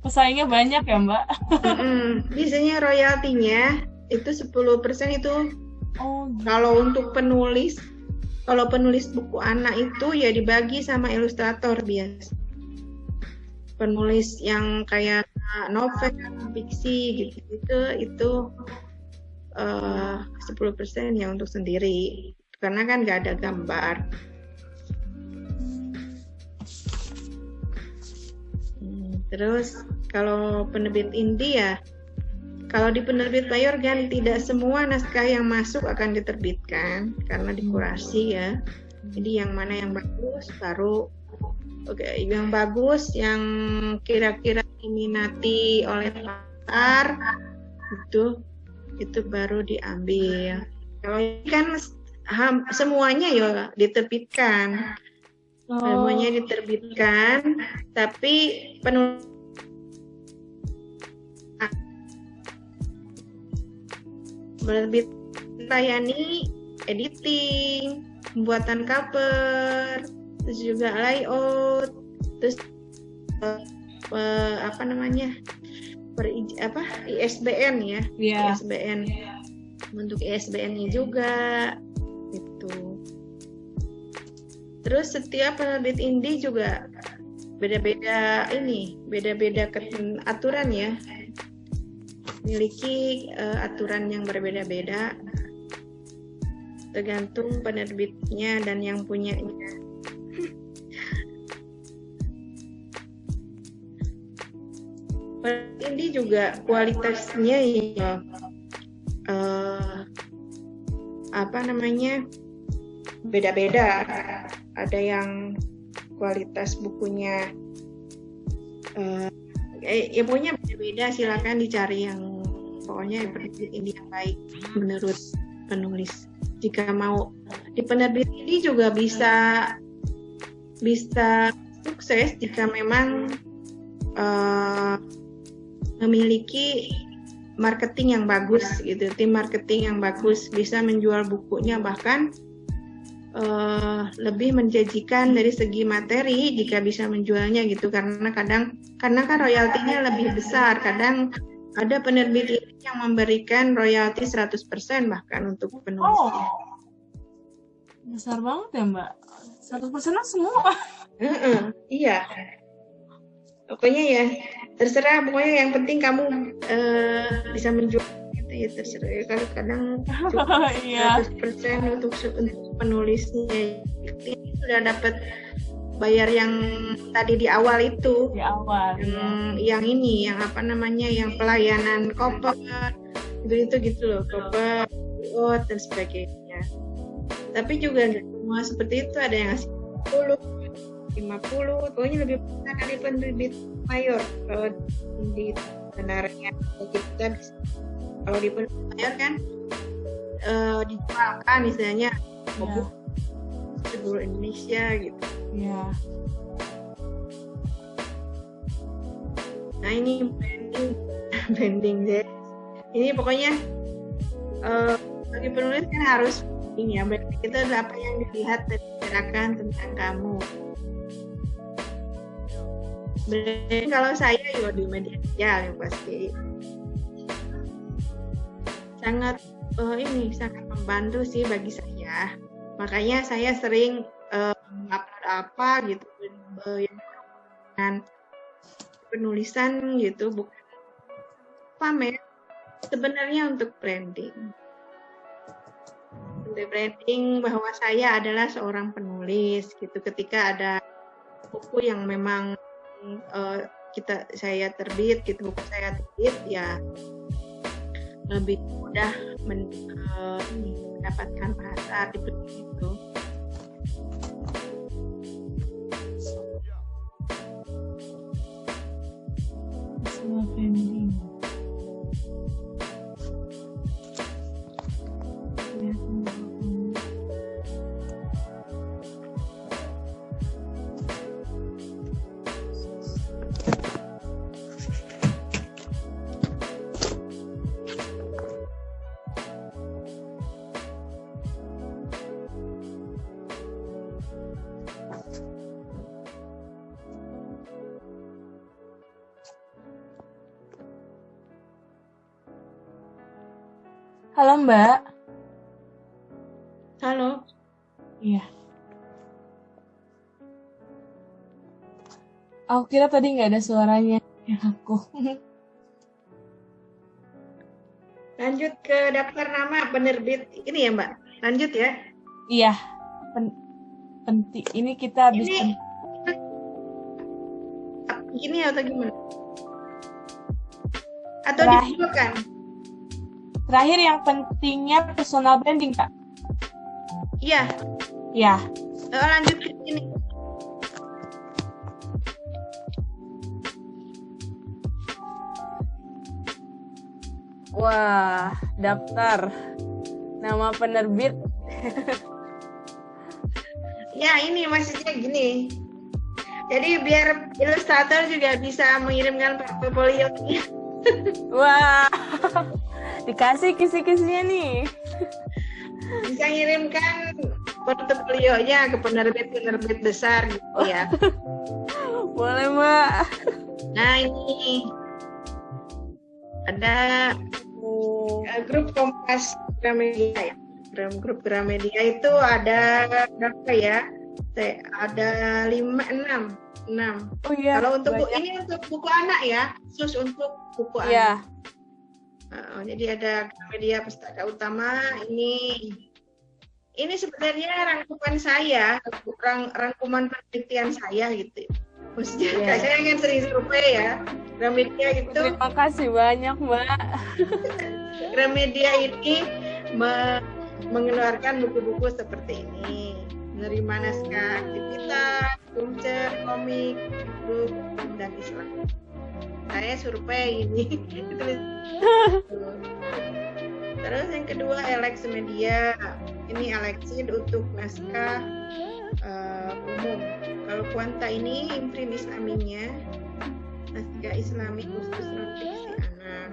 Pesaingnya banyak ya Mbak? Biasanya royaltinya itu 10% itu. Kalau untuk penulis, kalau penulis buku anak itu ya dibagi sama ilustrator biasa. Penulis yang kayak novel, fiksi gitu itu 10% ya untuk sendiri, karena kan nggak ada gambar. Terus kalau penerbit indie ya, kalau di penerbit mayor kan tidak semua naskah yang masuk akan diterbitkan karena dikurasi ya. Jadi yang mana yang bagus baru yang bagus, yang kira-kira diminati oleh pasar itu baru diambil. Kalau ini kan semuanya ya diterbitkan. Semuanya diterbitkan, tapi penerbit layani editing, pembuatan cover, terus juga layout, terus ISBN ya, ISBN untuk ISBN-nya juga gitu. Terus setiap penerbit indie juga beda-beda aturan ya, memiliki aturan yang berbeda-beda tergantung penerbitnya dan yang punyanya. Penerbit indie juga kualitasnya ya beda-beda. Ada yang kualitas bukunya pokoknya beda-beda, silakan dicari yang pokoknya penerbit ini yang baik menurut penulis. Jika mau di penerbit ini juga bisa sukses jika memang memiliki marketing yang bagus gitu, tim marketing yang bagus, bisa menjual bukunya bahkan lebih menjanjikan dari segi materi jika bisa menjualnya gitu, karena kan royaltinya lebih besar. Kadang ada penerbit ini yang memberikan royalti 100% bahkan untuk penulisnya. Besar banget ya Mbak, 100% semua. Iya, pokoknya ya terserah, pokoknya yang penting kamu bisa menjual gitu ya, terserah ya. Kadang 100% untuk penulisnya ini sudah dapat bayar yang tadi di awal itu, yang pelayanan koper gitu loh, koper dan sebagainya. Tapi juga nggak semua seperti itu, ada yang ngasih 50, pokoknya lebih besar dari penerbit mayor. Kalau di sebenarnya kita kalau di penerbit mayor kan dijualkan misalnya buku seluruh Indonesia gitu. Nah ini branding deh. Ini pokoknya bagi penulis kan harus ini ya, branding itu adalah apa yang dilihat dan dibicarakan tentang kamu. Branding kalau saya ya di media sosial yang pasti sangat membantu sih bagi saya. Makanya saya sering upload apa gitu yang dengan penulisan gitu, bukan pamer, sebenarnya untuk branding. Untuk branding bahwa saya adalah seorang penulis gitu. Ketika ada buku yang memang saya terbit gitu, buku saya terbit, ya lebih mudah mendapatkan pasar seperti itu. Halo Mbak. Halo. Iya. Aku kira tadi nggak ada suaranya yang aku. Lanjut ke daftar nama penerbit ini ya Mbak. Lanjut ya. Iya. Penting. Ini kita habis gini atau gimana? Atau Terakhir. dibutuhkan? Terakhir yang pentingnya personal branding, Kak. Iya. Ya. Lanjut ke sini. Wah, daftar nama penerbit. Ya, ini maksudnya gini. Jadi biar ilustrator juga bisa mengirimkan portfolio. Wah, dikasih kisi-kisinya nih. Bisa ngirimkan portofolionya ke penerbit-penerbit besar gitu ya. Boleh, Mbak. Nah, ini ada grup Kompas Gramedia ya. Grup Gramedia itu ada berapa ya? Ada 6. Oh iya. Kalau untuk banyak. ini untuk buku anak ya, khusus untuk buku Iya. anak. Jadi ada Gramedia Pustaka Utama ini sebenarnya rangkuman saya, rangkuman penelitian saya gitu. Maksudnya Yeah. saya kan sering survei ya. Gramedia itu Terima kasih banyak, Mbak. Gramedia ini mengeluarkan buku-buku seperti ini. Menerima naskah aktivitas, pulcer, komik, grup, dan Islam. Saya survei ini. Terus yang kedua Alex Media. Ini Alexid untuk naskah umum. Kalau Kuanta ini imprint Islaminya, naskah Islami khusus non-fiksi anak.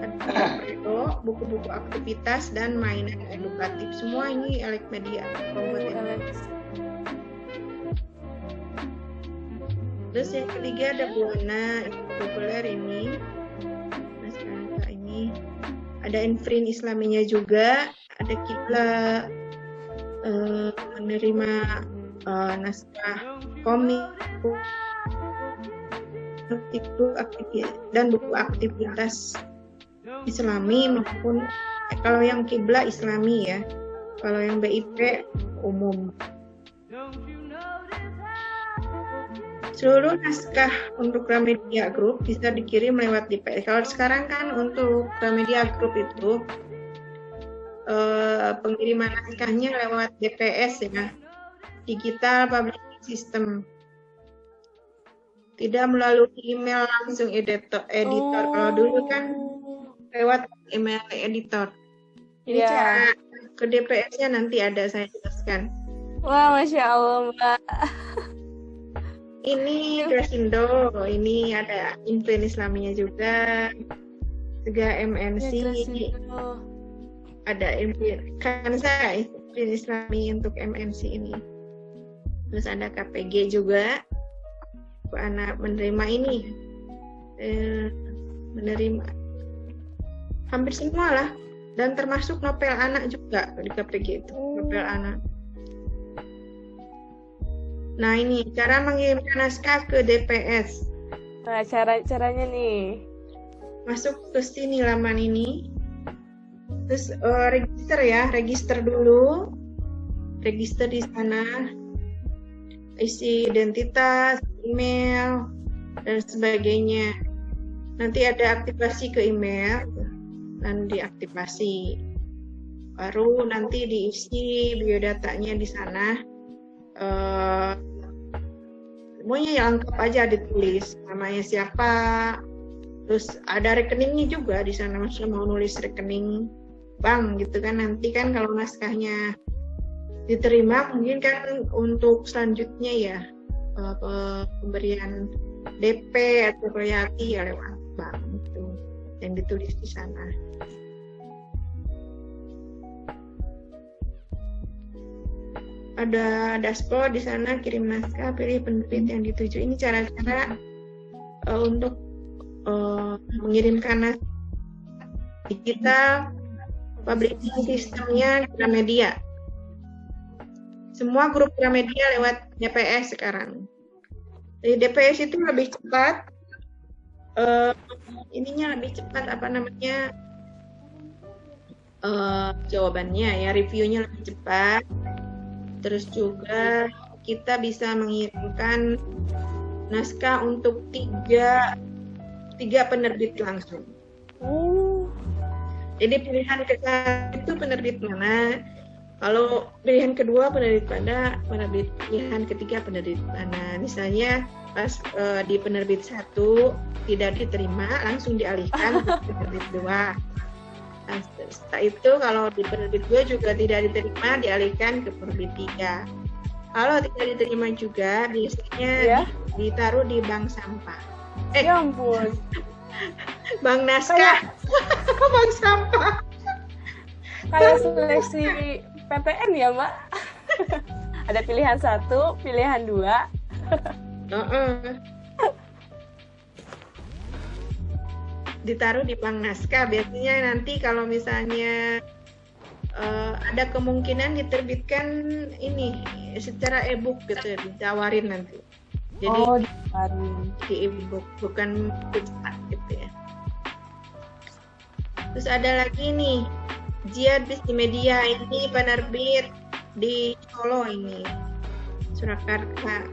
Ada Predo, buku-buku aktivitas dan mainan edukatif. Semua ini Alex Media. Terus yang ketiga ada Buana, populer ini. Naskah ini ada imprint Islaminya juga. Ada Kibla menerima naskah komik itu dan buku aktivitas Islami maupun kalau yang Kibla Islami ya, kalau yang BIP umum. Seluruh naskah untuk Gramedia Group bisa dikirim lewat DPS. Kalau sekarang kan untuk Gramedia Group itu pengiriman naskahnya lewat DPS ya, Digital Publishing System. Tidak melalui email langsung editor. Kalau dulu kan lewat email editor. Ini cara ke DPS-nya nanti ada saya jelaskan. Wah, Masya Allah, Mbak. Ini Grasindo, ini ada imprint Islaminya juga. Juga MNC. Ada imprint Kansa, imprint Islami untuk MNC ini. Terus ada KPG juga. Anak menerima ini, menerima hampir semua lah, dan termasuk novel anak juga di KPG itu, novel anak. Nah, ini cara mengirimkan naskah ke DPS. Nah, caranya nih. Masuk ke sini laman ini. Terus register dulu. Register di sana. Isi identitas, email, dan sebagainya. Nanti ada aktivasi ke email dan diaktifasi. Baru nanti diisi biodatanya di sana. Semuanya yang lengkap aja ditulis, namanya siapa, terus ada rekeningnya juga di sana, maksudnya mau nulis rekening bank gitu kan, nanti kan kalau naskahnya diterima mungkin kan untuk selanjutnya ya pemberian DP atau royalti ya lewat bank itu yang ditulis di sana. Ada dashboard di sana, kirim naskah, pilih penerbit yang dituju. Ini cara-cara untuk mengirimkan naskah digital, publishing sistemnya Gramedia. Semua grup Gramedia lewat DPS sekarang. Jadi DPS itu lebih cepat, ininya lebih cepat jawabannya ya, reviewnya lebih cepat. Terus juga kita bisa mengirimkan naskah untuk tiga penerbit langsung. Jadi pilihan ke-1 itu penerbit mana? Kalau pilihan kedua penerbit mana? Pilihan ketiga penerbit mana? Misalnya pas di penerbit 1 tidak diterima, langsung dialihkan ke penerbit 2. Nah, setelah itu kalau di penerbit 2 juga tidak diterima, dialihkan ke penerbit 3. Kalau tidak diterima juga, biasanya ditaruh di bank sampah. Ya ampun. Bank naskah. Bank sampah. Kayak seleksi PTN ya, Mbak? Ada pilihan 1, pilihan 2. Ditaruh di bank naskah. Biasanya nanti kalau misalnya ada kemungkinan diterbitkan ini secara e-book gitu, ditawarin nanti. Jadi di e-book, bukan cetak gitu ya. Terus ada lagi nih, Jihad Media, ini penerbit di Solo ini, Surakarta.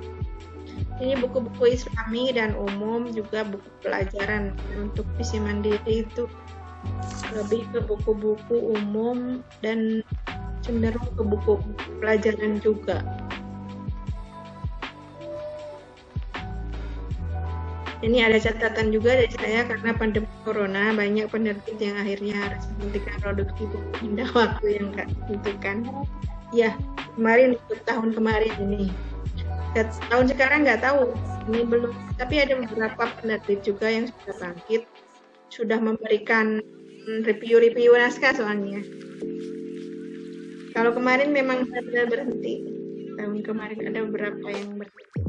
Ini buku-buku Islami dan umum, juga buku pelajaran. Untuk visi mandiri itu lebih ke buku-buku umum dan cenderung ke buku pelajaran juga. Ini ada catatan juga dari saya, karena pandemi corona banyak penerbit yang akhirnya harus menghentikan produksi buku pindah waktu yang nggak ditentukan. Ya, kemarin untuk tahun kemarin ini. Tahun sekarang nggak tahu, ini belum. Tapi ada beberapa penerbit juga yang sudah bangkit, sudah memberikan review naskah soalnya. Kalau kemarin memang benar berhenti. Tahun kemarin ada beberapa yang berhenti.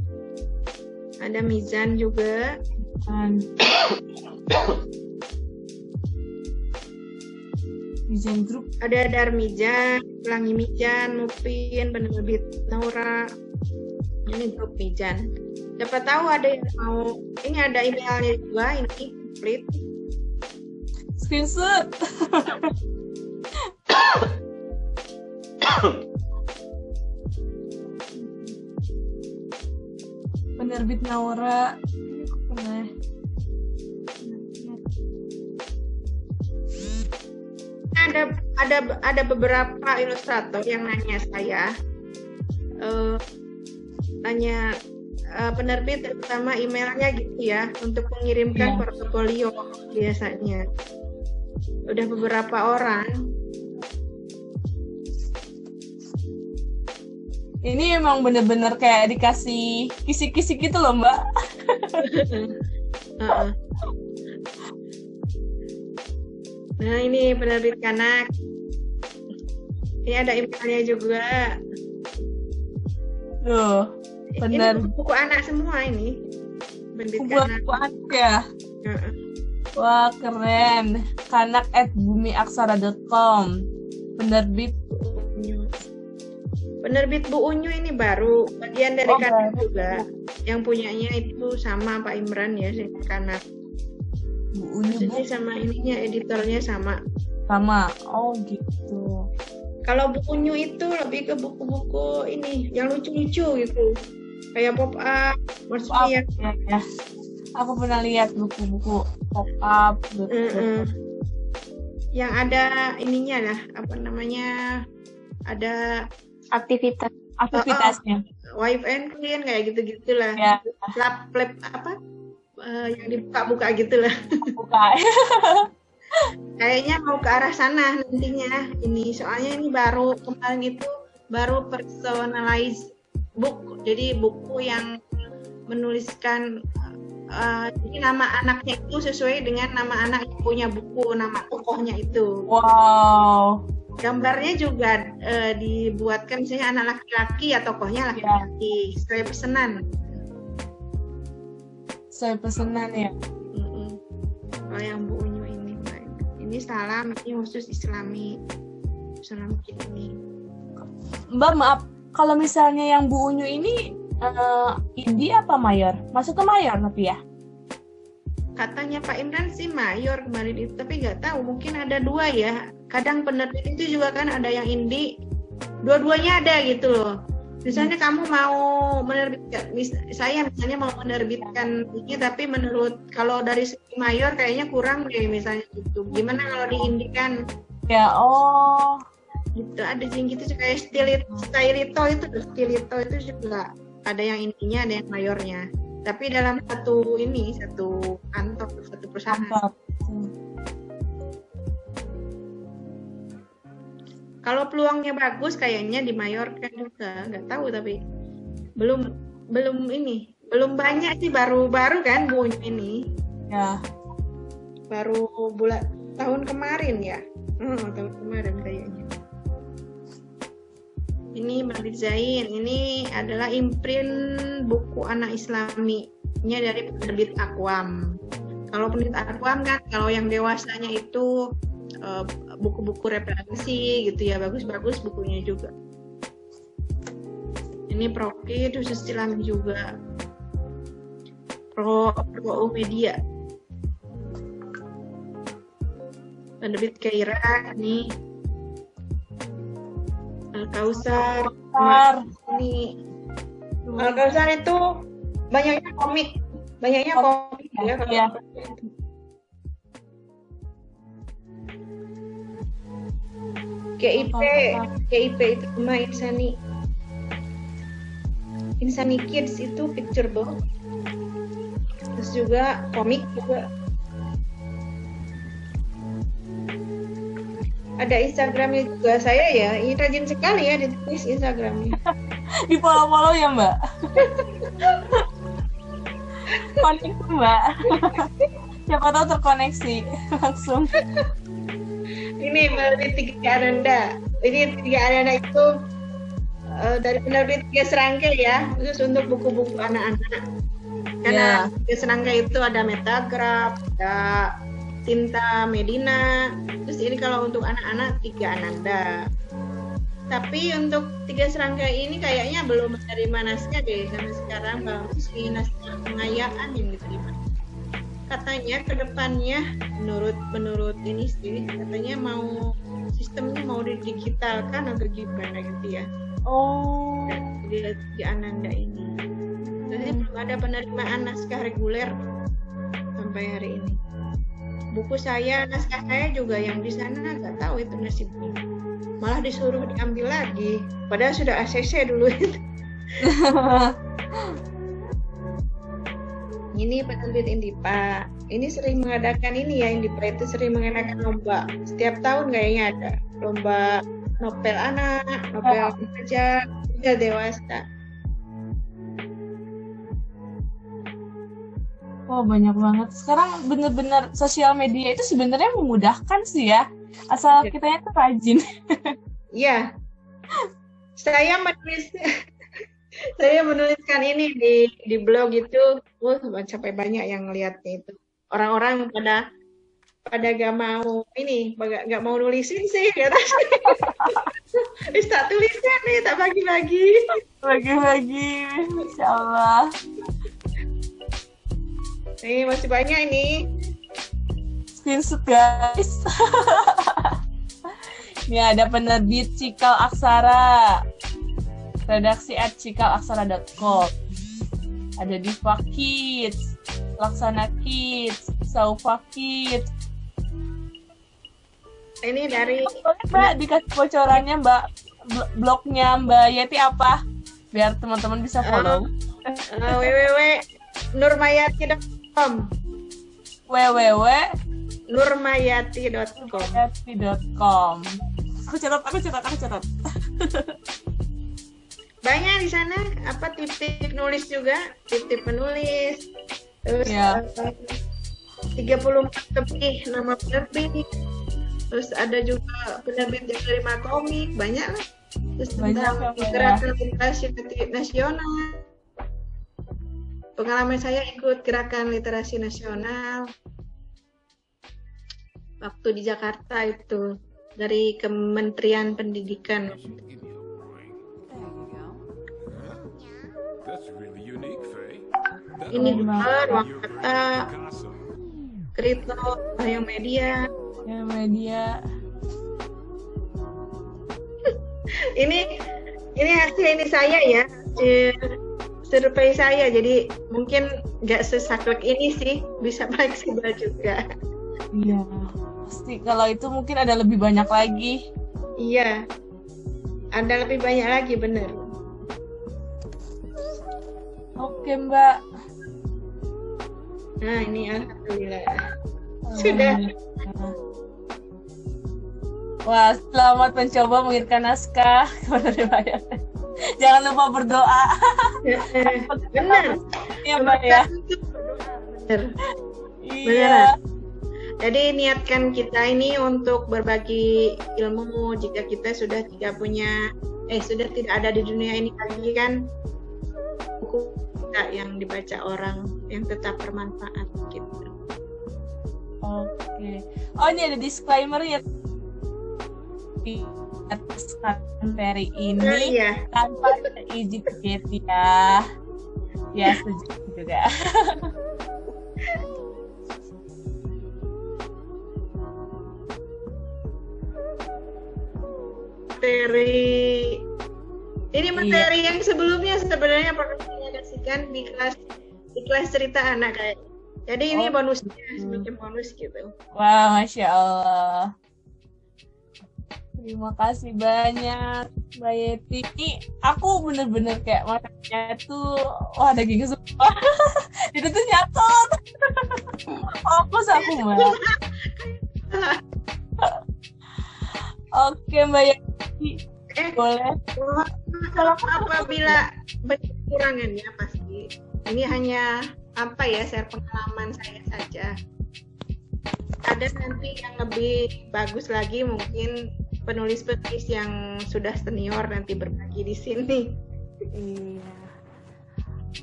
Ada Mizan juga. Mizan Group. Ada Darmizan, Pelangi Mizan, Mupin, penerbit Naura. Ini grup Mizan. Siapa tahu ada yang mau. Ini ada emailnya juga. Ini complete. Screenshot. Penerbit Naura. Pernah. Ada beberapa ilustrator yang nanya saya, tanya penerbit terutama emailnya gitu ya, untuk mengirimkan portofolio biasanya. Udah beberapa orang. Ini emang bener-bener kayak dikasih kisi-kisi gitu loh, Mbak. Nah, ini penerbit Kanak. Ini ada emailnya juga. Loh, bener. Ini buku anak semua ini. Penerbit Kanak. Buku anak ya? Wah, keren. Kanak@bumiaksara.com. Penerbit Penerbit Bu Unyu ini baru, bagian dari Oh, Kanat baru. juga. Yang punyanya itu sama Pak Imran ya, Kanat. Bu Unyu Maksudnya sama ininya, editornya sama. sama. Oh gitu. Kalau Bu Unyu itu lebih ke buku-buku ini, yang lucu-lucu gitu. Kayak pop up, maksudnya yang Ya. Aku pernah lihat buku-buku pop up. yang ada ininya lah, apa namanya, ada Aktivitas. Aktivitasnya. wife and clean kayak gitu-gitulah. Ya, Flap apa? Yang dibuka-buka gitulah. buka. Kayaknya mau ke arah sana nantinya. Ini soalnya ini baru kemarin itu baru personalized book. Jadi buku yang menuliskan jadi nama anaknya itu sesuai dengan nama anak yang punya buku, nama tokohnya itu. Wow. Gambarnya juga dibuatkan misalnya anak laki-laki ya tokohnya laki-laki, sesuai pesanan. Saya pesanan ya. Kalau yang Bu Unyu ini salam, ini khusus Islami, Islam ini. Mbak maaf, kalau misalnya yang Bu Unyu ini indie apa mayor? Masuk ke mayor tapi ya? Katanya Pak Imran sih mayor kemarin itu, tapi nggak tahu, mungkin ada dua ya. Kadang penerbit itu juga kan ada yang indie, dua-duanya ada gitu loh. Misalnya kamu mau menerbitkan, saya misalnya mau menerbitkan ini, tapi menurut kalau dari segi mayor kayaknya kurang deh misalnya gitu. Gimana kalau di indie kan? Ya, oh. Gitu, ada yang gitu kayak Stylito itu juga ada yang intinya, ada yang mayornya. Tapi dalam satu kantor, satu perusahaan. Mantap. Kalau peluangnya bagus kayaknya dimayorkan juga, nggak tahu tapi belum banyak sih, baru kan Bu Unyu ini. Ya. Baru tahun kemarin ya. Tahun kemarin kayaknya. Ini Malik Zain, ini adalah imprint buku anak Islami-nya dari penerbit Aqwam. Kalau penerbit Aqwam kan, kalau yang dewasanya itu buku-buku referensi gitu ya, bagus-bagus bukunya juga. Ini Profit khusus Islam juga. Pro Media. Penerbit Kaira ini. Al-Kausar. Ini Al-Kausar itu banyaknya komik ya. Iya. KIP itu cuma Insani Kids itu picture book, terus juga komik juga. Ada Instagramnya juga saya ya, ini rajin sekali ya ditulis Instagramnya. Di follow ya Mbak. Koneksi Mbak. Siapa tahu terkoneksi langsung. Ini penerbit Tiga Ananda. Ini Tiga Ananda itu dari penerbit Tiga Serangga ya, khusus untuk buku-buku anak-anak. Karena Tiga Serangga itu ada Metagraph, ada Tinta Medina. Terus ini kalau untuk anak-anak Tiga Ananda. Tapi untuk Tiga Serangga ini kayaknya belum menerima naskah deh sampai sekarang. Kalau sih naskah pengayaan yang diterima. Katanya kedepannya menurut ini sih, katanya sistemnya mau didigitalkan atau gimana gitu ya. Oh. Di Ananda ini. Jadi belum ada penerimaan naskah reguler sampai hari ini. Buku saya, naskah saya juga yang di sana nggak tahu itu nasibnya. Malah disuruh diambil lagi. Padahal sudah ACC dulu itu. Ini penerbit Indipa. Ini sering mengadakan ini ya, Indipa itu sering mengadakan lomba. Setiap tahun kayaknya ada lomba novel anak, novel remaja, hingga dewasa. Oh, banyak banget. Sekarang bener-bener sosial media itu sebenarnya memudahkan sih ya. Asal kitanya tuh rajin. Iya. Saya menuliskan ini di blog itu, sampai banyak yang ngeliatnya itu. Orang-orang pada gak mau gak mau nulisin sih kata. Wis tak tuliskan nih, tak bagi-bagi. Bagi-bagi, Masya Allah. Nih masih banyak ini. Screenshot guys. Ini ada penerbit Cikal Aksara, redaksi @cikalaksara.com. Ada Diva Kids, Laksana Kids, Saufa Kids. Ini dari Mbak, dikasih bocorannya Mbak, blognya Mbak Yeti apa? Biar teman-teman bisa follow. www.nurmayati.com www.nurmayati.com. Aku catat. Banyak di sana apa tip-tip nulis juga, tip-tip menulis. Terus Ya. 34 lebih nama penerbit. Terus ada juga penerbit yang terima komik, banyak lah. Terus Banyak tentang ya, Mbak, gerakan literasi nasional. Pengalaman saya ikut gerakan literasi nasional waktu di Jakarta itu dari Kementerian Pendidikan. That's really unique, Faye. Ini juga ruang kata, kripto, yang media. Ya, media. Ini hasil ini saya ya, survei saya. Jadi mungkin nggak sesaklek ini sih, bisa fleksibel juga. Iya. Pasti kalau itu mungkin ada lebih banyak lagi. Iya, ada lebih banyak lagi, bener. Oke, Mbak. Nah ini alhamdulillah sudah. Wah, selamat mencoba mengirimkan naskah kepada riwayat. Jangan lupa berdoa. Benar. Iya, Mbak ya. Benar. Iya. Jadi niatkan kita ini untuk berbagi ilmu. Jika kita sudah tidak ada di dunia ini lagi kan, buku kita yang dibaca orang yang tetap bermanfaat gitu. Oke. Oh, ini ada disclaimer ya. Di atas materi ini Iya. tanpa izin Yeti ya. Ya, setuju juga. Materi yang sebelumnya sebenarnya pernah saya kasihkan di kelas cerita anak kayak. Jadi ini bonusnya, semacam bonus gitu. Wah, Masya Allah. Terima kasih banyak Mbak Yeti. Ini aku bener-bener kayak matanya tuh, wah daging semua. Itu tuh nyatut. Fokus aku Mbak. Oke Mbak Yeti. Boleh. Kalau apabila banyak kekurangan ya pasti. Ini hanya share pengalaman saya saja. Ada nanti yang lebih bagus lagi mungkin penulis-penulis yang sudah senior nanti berbagi di sini. Iya.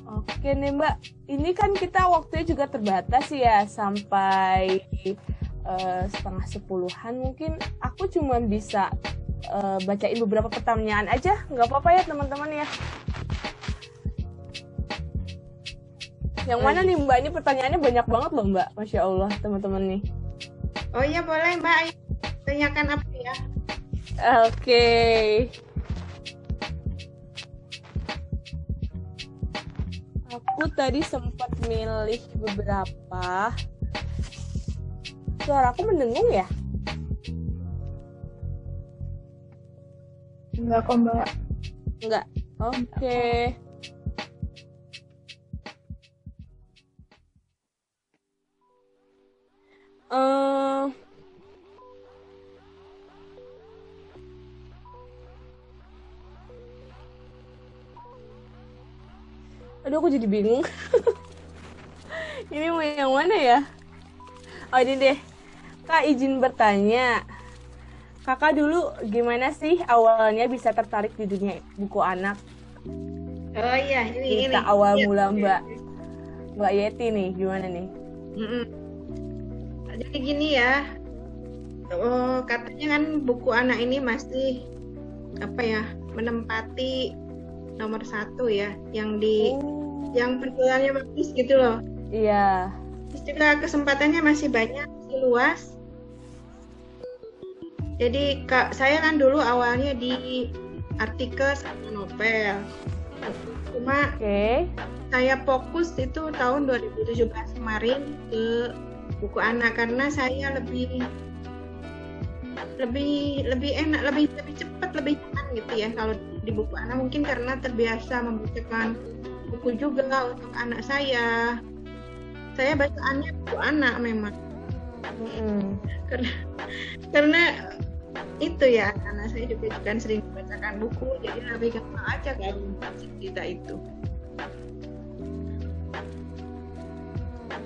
Oke nih Mbak, ini kan kita waktunya juga terbatas ya sampai 9:30 mungkin. Aku cuma bisa bacain beberapa pertanyaan aja, nggak apa-apa ya teman-teman ya. Yang mana nih Mbak? Ini pertanyaannya banyak banget loh Mbak, Masya Allah teman-teman nih. Oh iya boleh Mbak, tanyakan apa ya? Oke. Aku tadi sempat milih beberapa. Suara aku mendengung ya? Enggak kok Mbak. Enggak. Oke. Aduh, aku jadi bingung. Ini mau yang mana ya? Oh, ini deh. Kak, izin bertanya. Kakak dulu gimana sih awalnya bisa tertarik di dunia buku anak? Oh iya, ini. Cerita awal mula Mbak Yeti nih, gimana nih? Jadi gini ya, katanya kan buku anak ini masih menempati nomor 1 ya, yang penjualannya bagus gitu loh. Iya. Terus juga kesempatannya masih banyak, masih luas. Jadi saya kan dulu awalnya di artikel sama novel. Cuma saya fokus itu tahun 2017 kemarin ke buku anak karena saya lebih enak, lebih cepat, lebih nyaman gitu ya kalau di buku anak, mungkin karena terbiasa membacakan buku juga untuk anak saya. Saya bacaannya buku anak memang. Karena itu ya, anak saya juga kan sering membacakan buku, jadi lebih gampang aja kan cerita itu.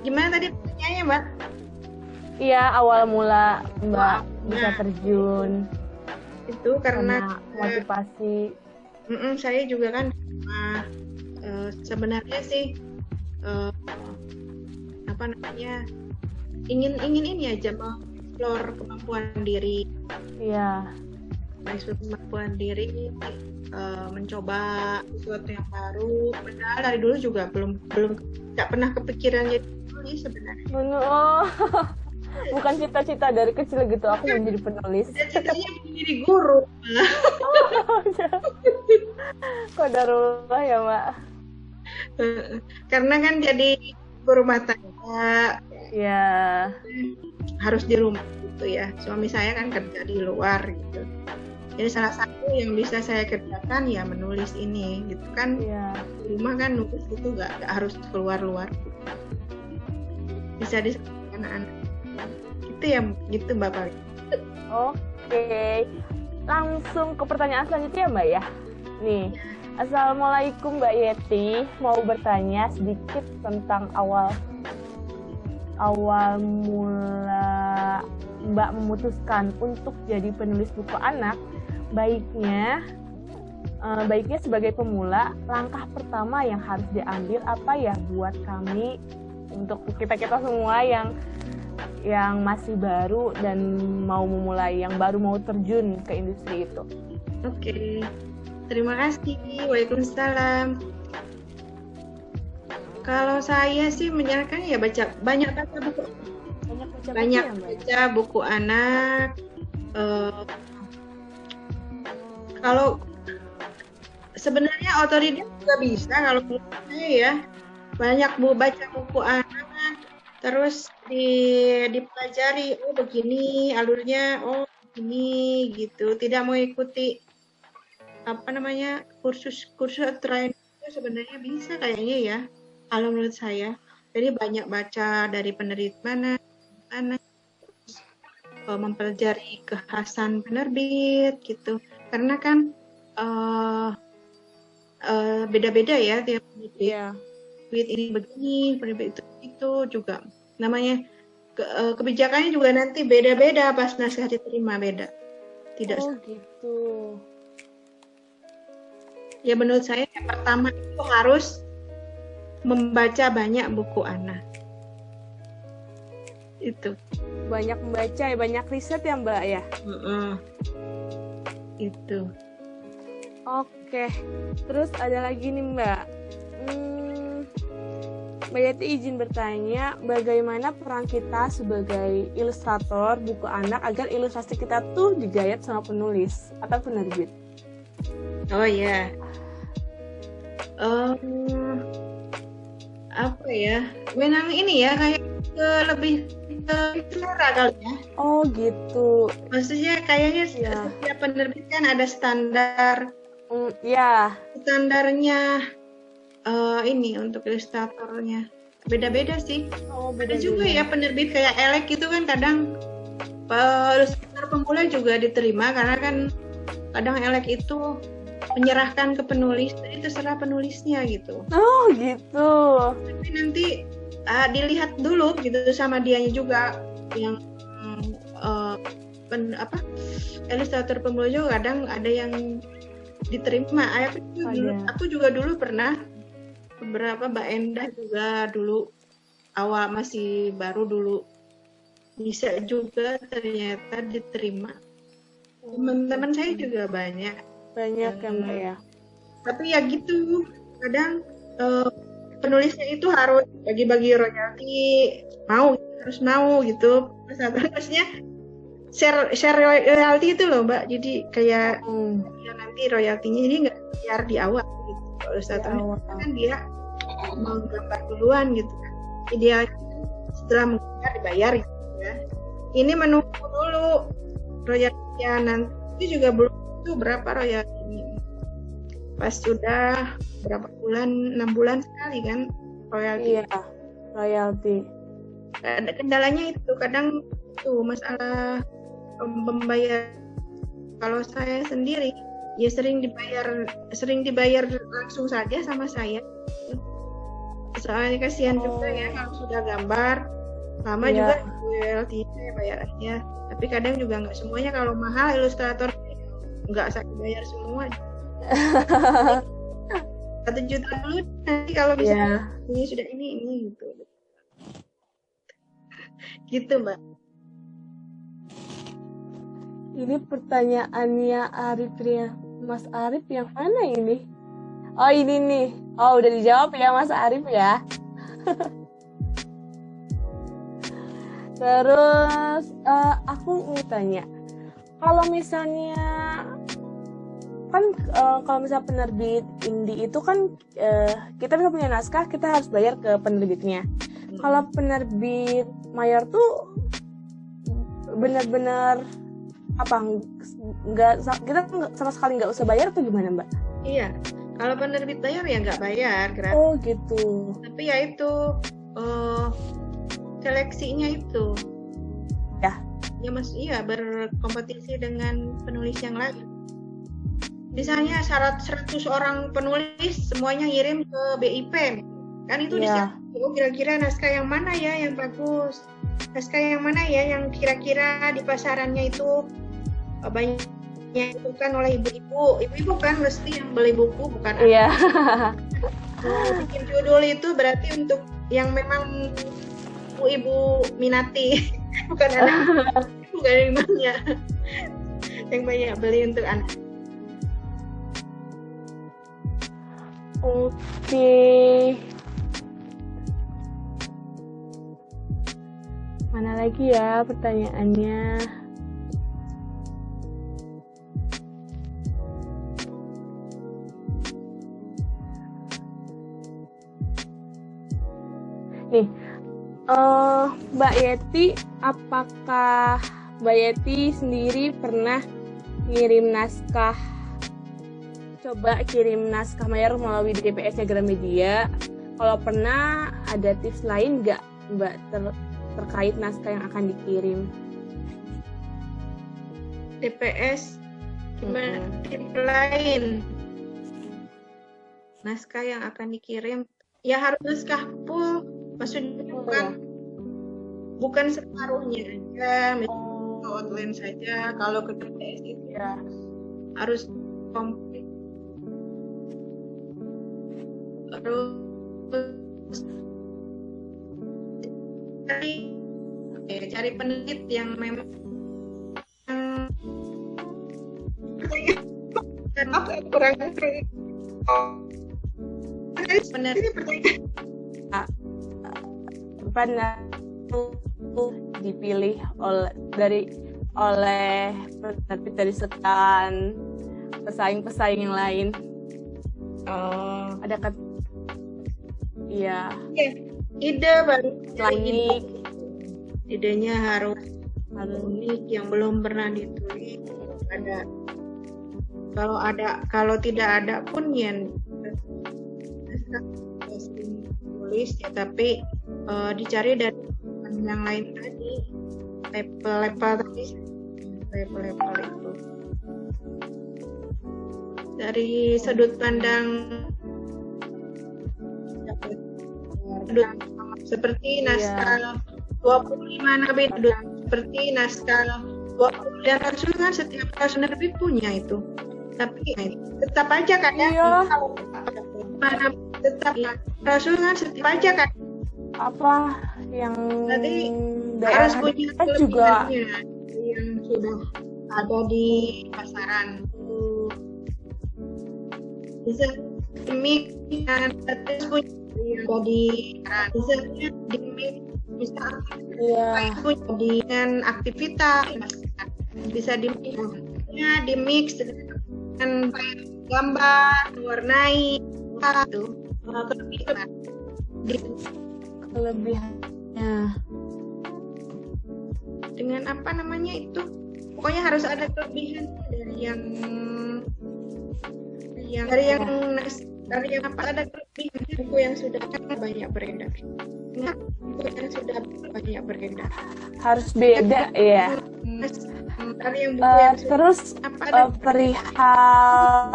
Gimana tadi pertanyaannya, Mbak? Iya, awal mula Mbak bisa terjun itu karena motivasi. Saya juga kan sebenarnya sih ingin ini aja mengeksplor kemampuan diri. Iya. Mengeksplor kemampuan diri, mencoba sesuatu yang baru. Padahal dari dulu juga belum nggak pernah kepikiran jadi penulis sebenarnya. Oh, bukan cita-cita dari kecil gitu aku mau jadi penulis. Cita-citanya menjadi guru. Qadarullah ya, Mbak. Karena kan jadi guru rumah tangga. Ya. Harus di rumah gitu ya. Suami saya kan kerja di luar gitu. Jadi salah satu yang bisa saya kerjakan ya menulis ini gitu kan. Ya. Di rumah kan nulis itu nggak harus keluar-luar gitu. Bisa disampaikan anak-anak. Itu ya gitu Mbak Pali. Oke. Langsung ke pertanyaan selanjutnya Mbak ya. Nih. Assalamualaikum Mbak Yeti, mau bertanya sedikit tentang awal mula Mbak memutuskan untuk jadi penulis buku anak. Baiknya sebagai pemula, langkah pertama yang harus diambil apa ya buat kami, untuk kita semua yang masih baru dan mau memulai, yang baru mau terjun ke industri itu. Oke. Terima kasih. Waalaikumsalam. Kalau saya sih menyarankan ya banyak baca buku. Banyak baca buku anak. Kalau sebenarnya otodidak juga bisa kalau menurut saya ya. Banyak baca buku anak, terus dipelajari, oh begini alurnya, oh begini gitu. Tidak mau ikuti kursus training sebenarnya bisa kayaknya ya kalau menurut saya. Jadi banyak baca dari penerbit mana mempelajari kekhasan penerbit gitu, karena kan beda-beda ya tiap penerbit. Penerbit ini begini, penerbit itu juga namanya kebijakannya juga nanti beda-beda pas naskah diterima, beda. Tidak gitu. Ya menurut saya yang pertama itu harus membaca banyak buku anak. Itu. Banyak membaca ya, banyak riset ya Mbak ya? Itu. Oke. Terus ada lagi nih Mbak. Mbak Yeti izin bertanya, bagaimana peran kita sebagai ilustrator buku anak agar ilustrasi kita tuh digayat sama penulis atau penerbit? Oh ya. Apa ya? Memang ini ya kayak lebih ke selera kali ya. Oh gitu. Maksudnya kayaknya setiap penerbit kan ada standar. Standarnya ini untuk ilustratornya beda-beda sih. Ada juga ya penerbit kayak Elek gitu kan, kadang ilustrator pemula juga diterima karena kan kadang Elek itu menyerahkan ke penulis, jadi terserah penulisnya gitu. Oh gitu. Tapi nanti dilihat dulu gitu sama dianya juga, yang ilustrator pemula juga kadang ada yang diterima. Aku juga dulu pernah beberapa, Mbak Endah juga dulu awal masih baru dulu bisa juga ternyata diterima. Teman-teman saya juga banyak Banyak ya Mbak ya. tapi ya gitu, kadang penulisnya itu harus bagi-bagi royalti, harus mau gitu. Terusnya share royalti itu loh Mbak, jadi kayak ya nanti royaltinya ini nggak biar di awal gitu. Kalau Ustadznya kan dia mau gambar duluan gitu kan, jadi dia setelah menggambar dibayar gitu ya. Ini menunggu dulu royaltinya, nanti juga belum itu berapa royaltinya. Pas sudah berapa bulan, 6 bulan sekali kan royalti. Iya, royalti. Kendalanya itu kadang tuh masalah pembayar. Kalau saya sendiri ya sering dibayar langsung saja sama saya. Soalnya kasihan juga ya kalau sudah gambar lama juga royalti saya bayar aja. Tapi kadang juga nggak semuanya, kalau mahal ilustrator nggak saya bayar semua. 1 juta dulu, nanti kalau bisa ini sudah ini gitu. Gitu Mbak. Ini pertanyaannya Arif ya. Mas Arif yang mana ini? Oh ini nih. Oh udah dijawab ya Mas Arif ya. Terus aku mau tanya, kalau misalnya kan kalau misalnya penerbit indie itu kan kita bisa punya naskah, kita harus bayar ke penerbitnya. Kalau penerbit mayor tuh benar-benar apa kita sama sekali nggak usah bayar atau gimana Mbak? Iya, kalau penerbit bayar ya nggak bayar gratis. Oh gitu. Tapi ya itu seleksinya itu ya berkompetisi dengan penulis yang lain. Misalnya 100 orang penulis semuanya ngirim ke BIP, kan itu disiapkan. Kira-kira naskah yang mana ya yang bagus, naskah yang mana ya yang kira-kira di pasarannya itu banyak dibutuhkan oleh ibu-ibu kan mesti yang beli buku, bukan bikin judul itu berarti untuk yang memang ibu minati, bukan anak, bukan yang banyak beli untuk anak. Oke. Mana lagi ya pertanyaannya? Nih, Mbak Yeti, apakah Mbak Yeti sendiri pernah ngirim naskah? Coba kirim naskah mayor melalui DPS-nya Gramedia. Kalau pernah, ada tips lain nggak Mbak terkait naskah yang akan dikirim? DPS tips lain, naskah yang akan dikirim ya harus naskah full, maksudnya bukan separuhnya aja, misalnya outline saja. Kalau ke DPS itu harus komplit, harus cari penerbit yang memang kurang penerbit pernah dipilih oleh penerbit dari sekian pesaing-pesaing yang lain. Ada kan? Iya. Ide baru unik. Idenya harus unik yang belum pernah ditulis. Kalau tidak ada pun yang tulis ya, tapi dicari dari yang lain tadi, level itu dari sudut pandang seperti naskah 25 nabi, seperti naskah 20 dan rasul kan setiap penerbit punya itu. Tapi tetap aja kan tetap rasul kan setiap aja kan apa yang Berarti daerah harus punya kita juga kelebihannya yang sudah ada di pasaran. Bisa mix dengan harus punya yang ada di pasaran. Bisa di mix, bisa iya dengan aktivitas, bisa di mix dengan gambar, warnai, itu kelebihan. kelebihannya. Dengan apa namanya itu, pokoknya harus ada kelebihan dari yang apa, ada kelebihan buku yang sudah banyak beredar. Nah, buku yang sudah banyak beredar Harus beda ya. dari yang buku yang sudah Terus apa ada perihal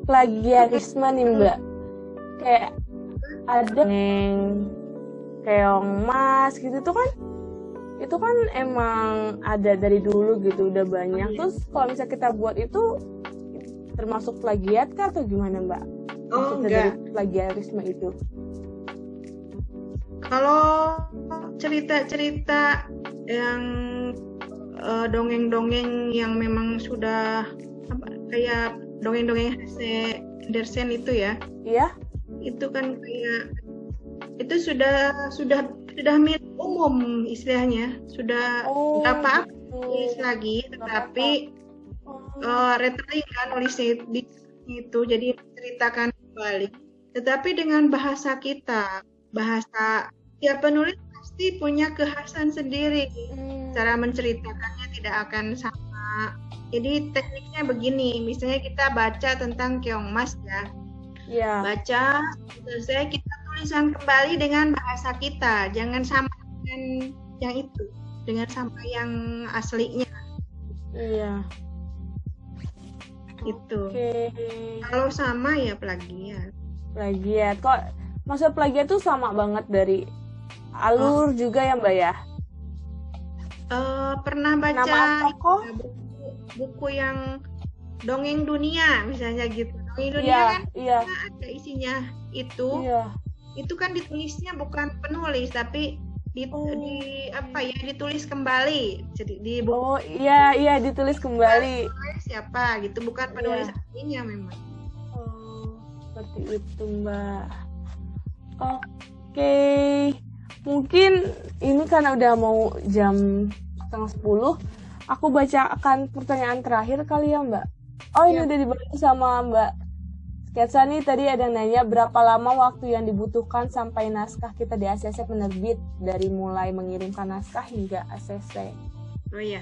plagiarisme nih Mbak, kayak ada yang keongmas gitu tuh kan, itu kan emang ada dari dulu gitu, udah banyak. Terus kalau misalnya kita buat itu termasuk plagiat kah atau gimana Mbak? Oh, Maksudnya enggak. dari plagiarisme itu? Kalau cerita-cerita yang dongeng-dongeng yang memang sudah apa, kayak dongeng-dongeng H.C. Andersen itu ya, Iya? itu kan kayak itu sudah milik umum istilahnya, sudah Oh, nggak apa-apa gitu. tulis lagi, tetapi retelling kan nulisnya di itu, jadi menceritakan kembali, tetapi dengan bahasa kita, bahasa tiap penulis pasti punya kekhasan sendiri, cara menceritakannya tidak akan sama. Jadi tekniknya begini, misalnya kita baca tentang keongmas ya, Iya. baca selesai kita tulisan kembali dengan bahasa kita, jangan sama dengan yang itu, dengan sama yang aslinya Iya. itu. Oke. Kalau sama ya plagiat. Plagiat. Kok maksud plagiat tuh sama banget dari alur juga ya Mbak ya? Pernah baca Nama tokoh? buku yang dongeng dunia misalnya gitu, dongeng dunia Iya, kan iya, ada isinya itu. iya. Itu kan ditulisnya bukan penulis tapi Oh. ditulis kembali, jadi di buku Oh iya ditulis kembali. siapa gitu, bukan penulis Iya. aslinya memang. Oh, seperti itu Mbak. Oke, mungkin ini karena udah mau jam 9:30, aku bacakan pertanyaan terakhir kali ya Mbak. Oh ini Iya. udah dibantu sama Mbak Sketsa nih, tadi ada yang nanya berapa lama waktu yang dibutuhkan sampai naskah kita di ACC penerbit, dari mulai mengirimkan naskah hingga ACC. Oh iya.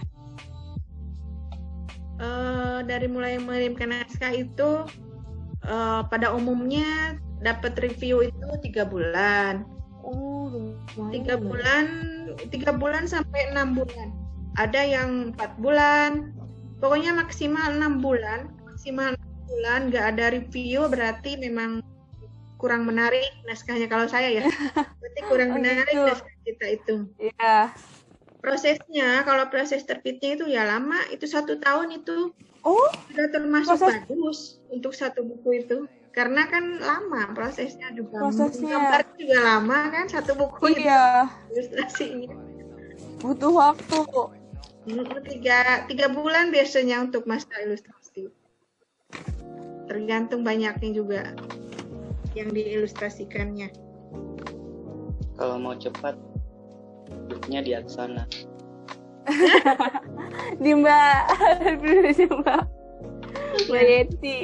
Dari mulai mengirimkan naskah itu pada umumnya dapat review itu 3 bulan. Oh, lumayan. 3 bulan sampai 6 bulan. Ada yang 4 bulan. Pokoknya maksimal 6 bulan. Maksimal 6 bulan nggak ada review berarti memang kurang menarik naskahnya, kalau saya ya. Berarti kurang Oh, menarik gitu. naskah kita itu. Iya. Prosesnya, kalau proses terbitnya itu ya lama, itu 1 tahun itu Oh, sudah termasuk Proses- bagus untuk satu buku itu. Karena kan lama prosesnya juga. Prosesnya. Gambar juga lama kan, satu buku itu iya. ilustrasinya. Butuh waktu. 3 bulan biasanya untuk masa ilustrasi. Tergantung banyaknya juga yang diilustrasikannya. Kalau mau cepat, duduknya di Aksana. Di Mbak Mbak Yeti.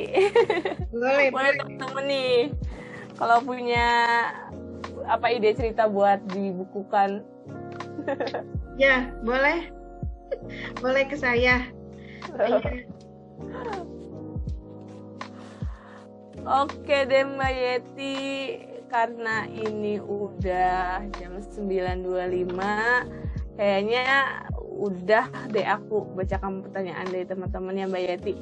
Boleh, Boleh temen-temen nih, kalau punya apa ide cerita buat dibukukan. Ya, boleh. Boleh ke saya. Iya. Oke deh Mbak Yeti, karena ini udah jam 9.25, kayaknya udah deh aku bacakan pertanyaan dari teman-teman ya Mbak Yeti.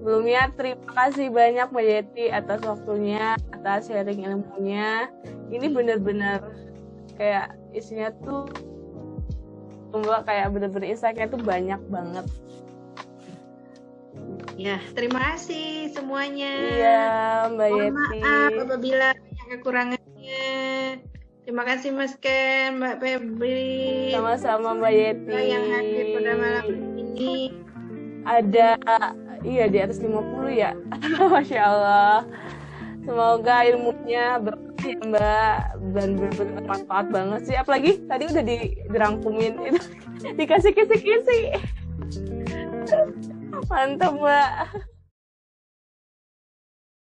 Sebelumnya terima kasih banyak Mbak Yeti atas waktunya, atas sharing ilmunya. Ini bener-bener kayak isinya tuh Mbak, kayak bener-bener insight-nya tuh banyak banget. Ya, terima kasih semuanya. Iya Mbak Mohon Yeti. maaf apabila banyak kekurangannya. Terima kasih Mas Ken, Mbak Febri, Sama-sama Mbak Yeti. yang hadir pada malam ini. Ada di atas 50 ya. Masya Allah. Semoga ilmunya berkah ya Mbak, dan benar-benar bermanfaat banget sih. Apalagi tadi udah dirangkumin itu, dikasih kisi-kisi. Mantap Mbak.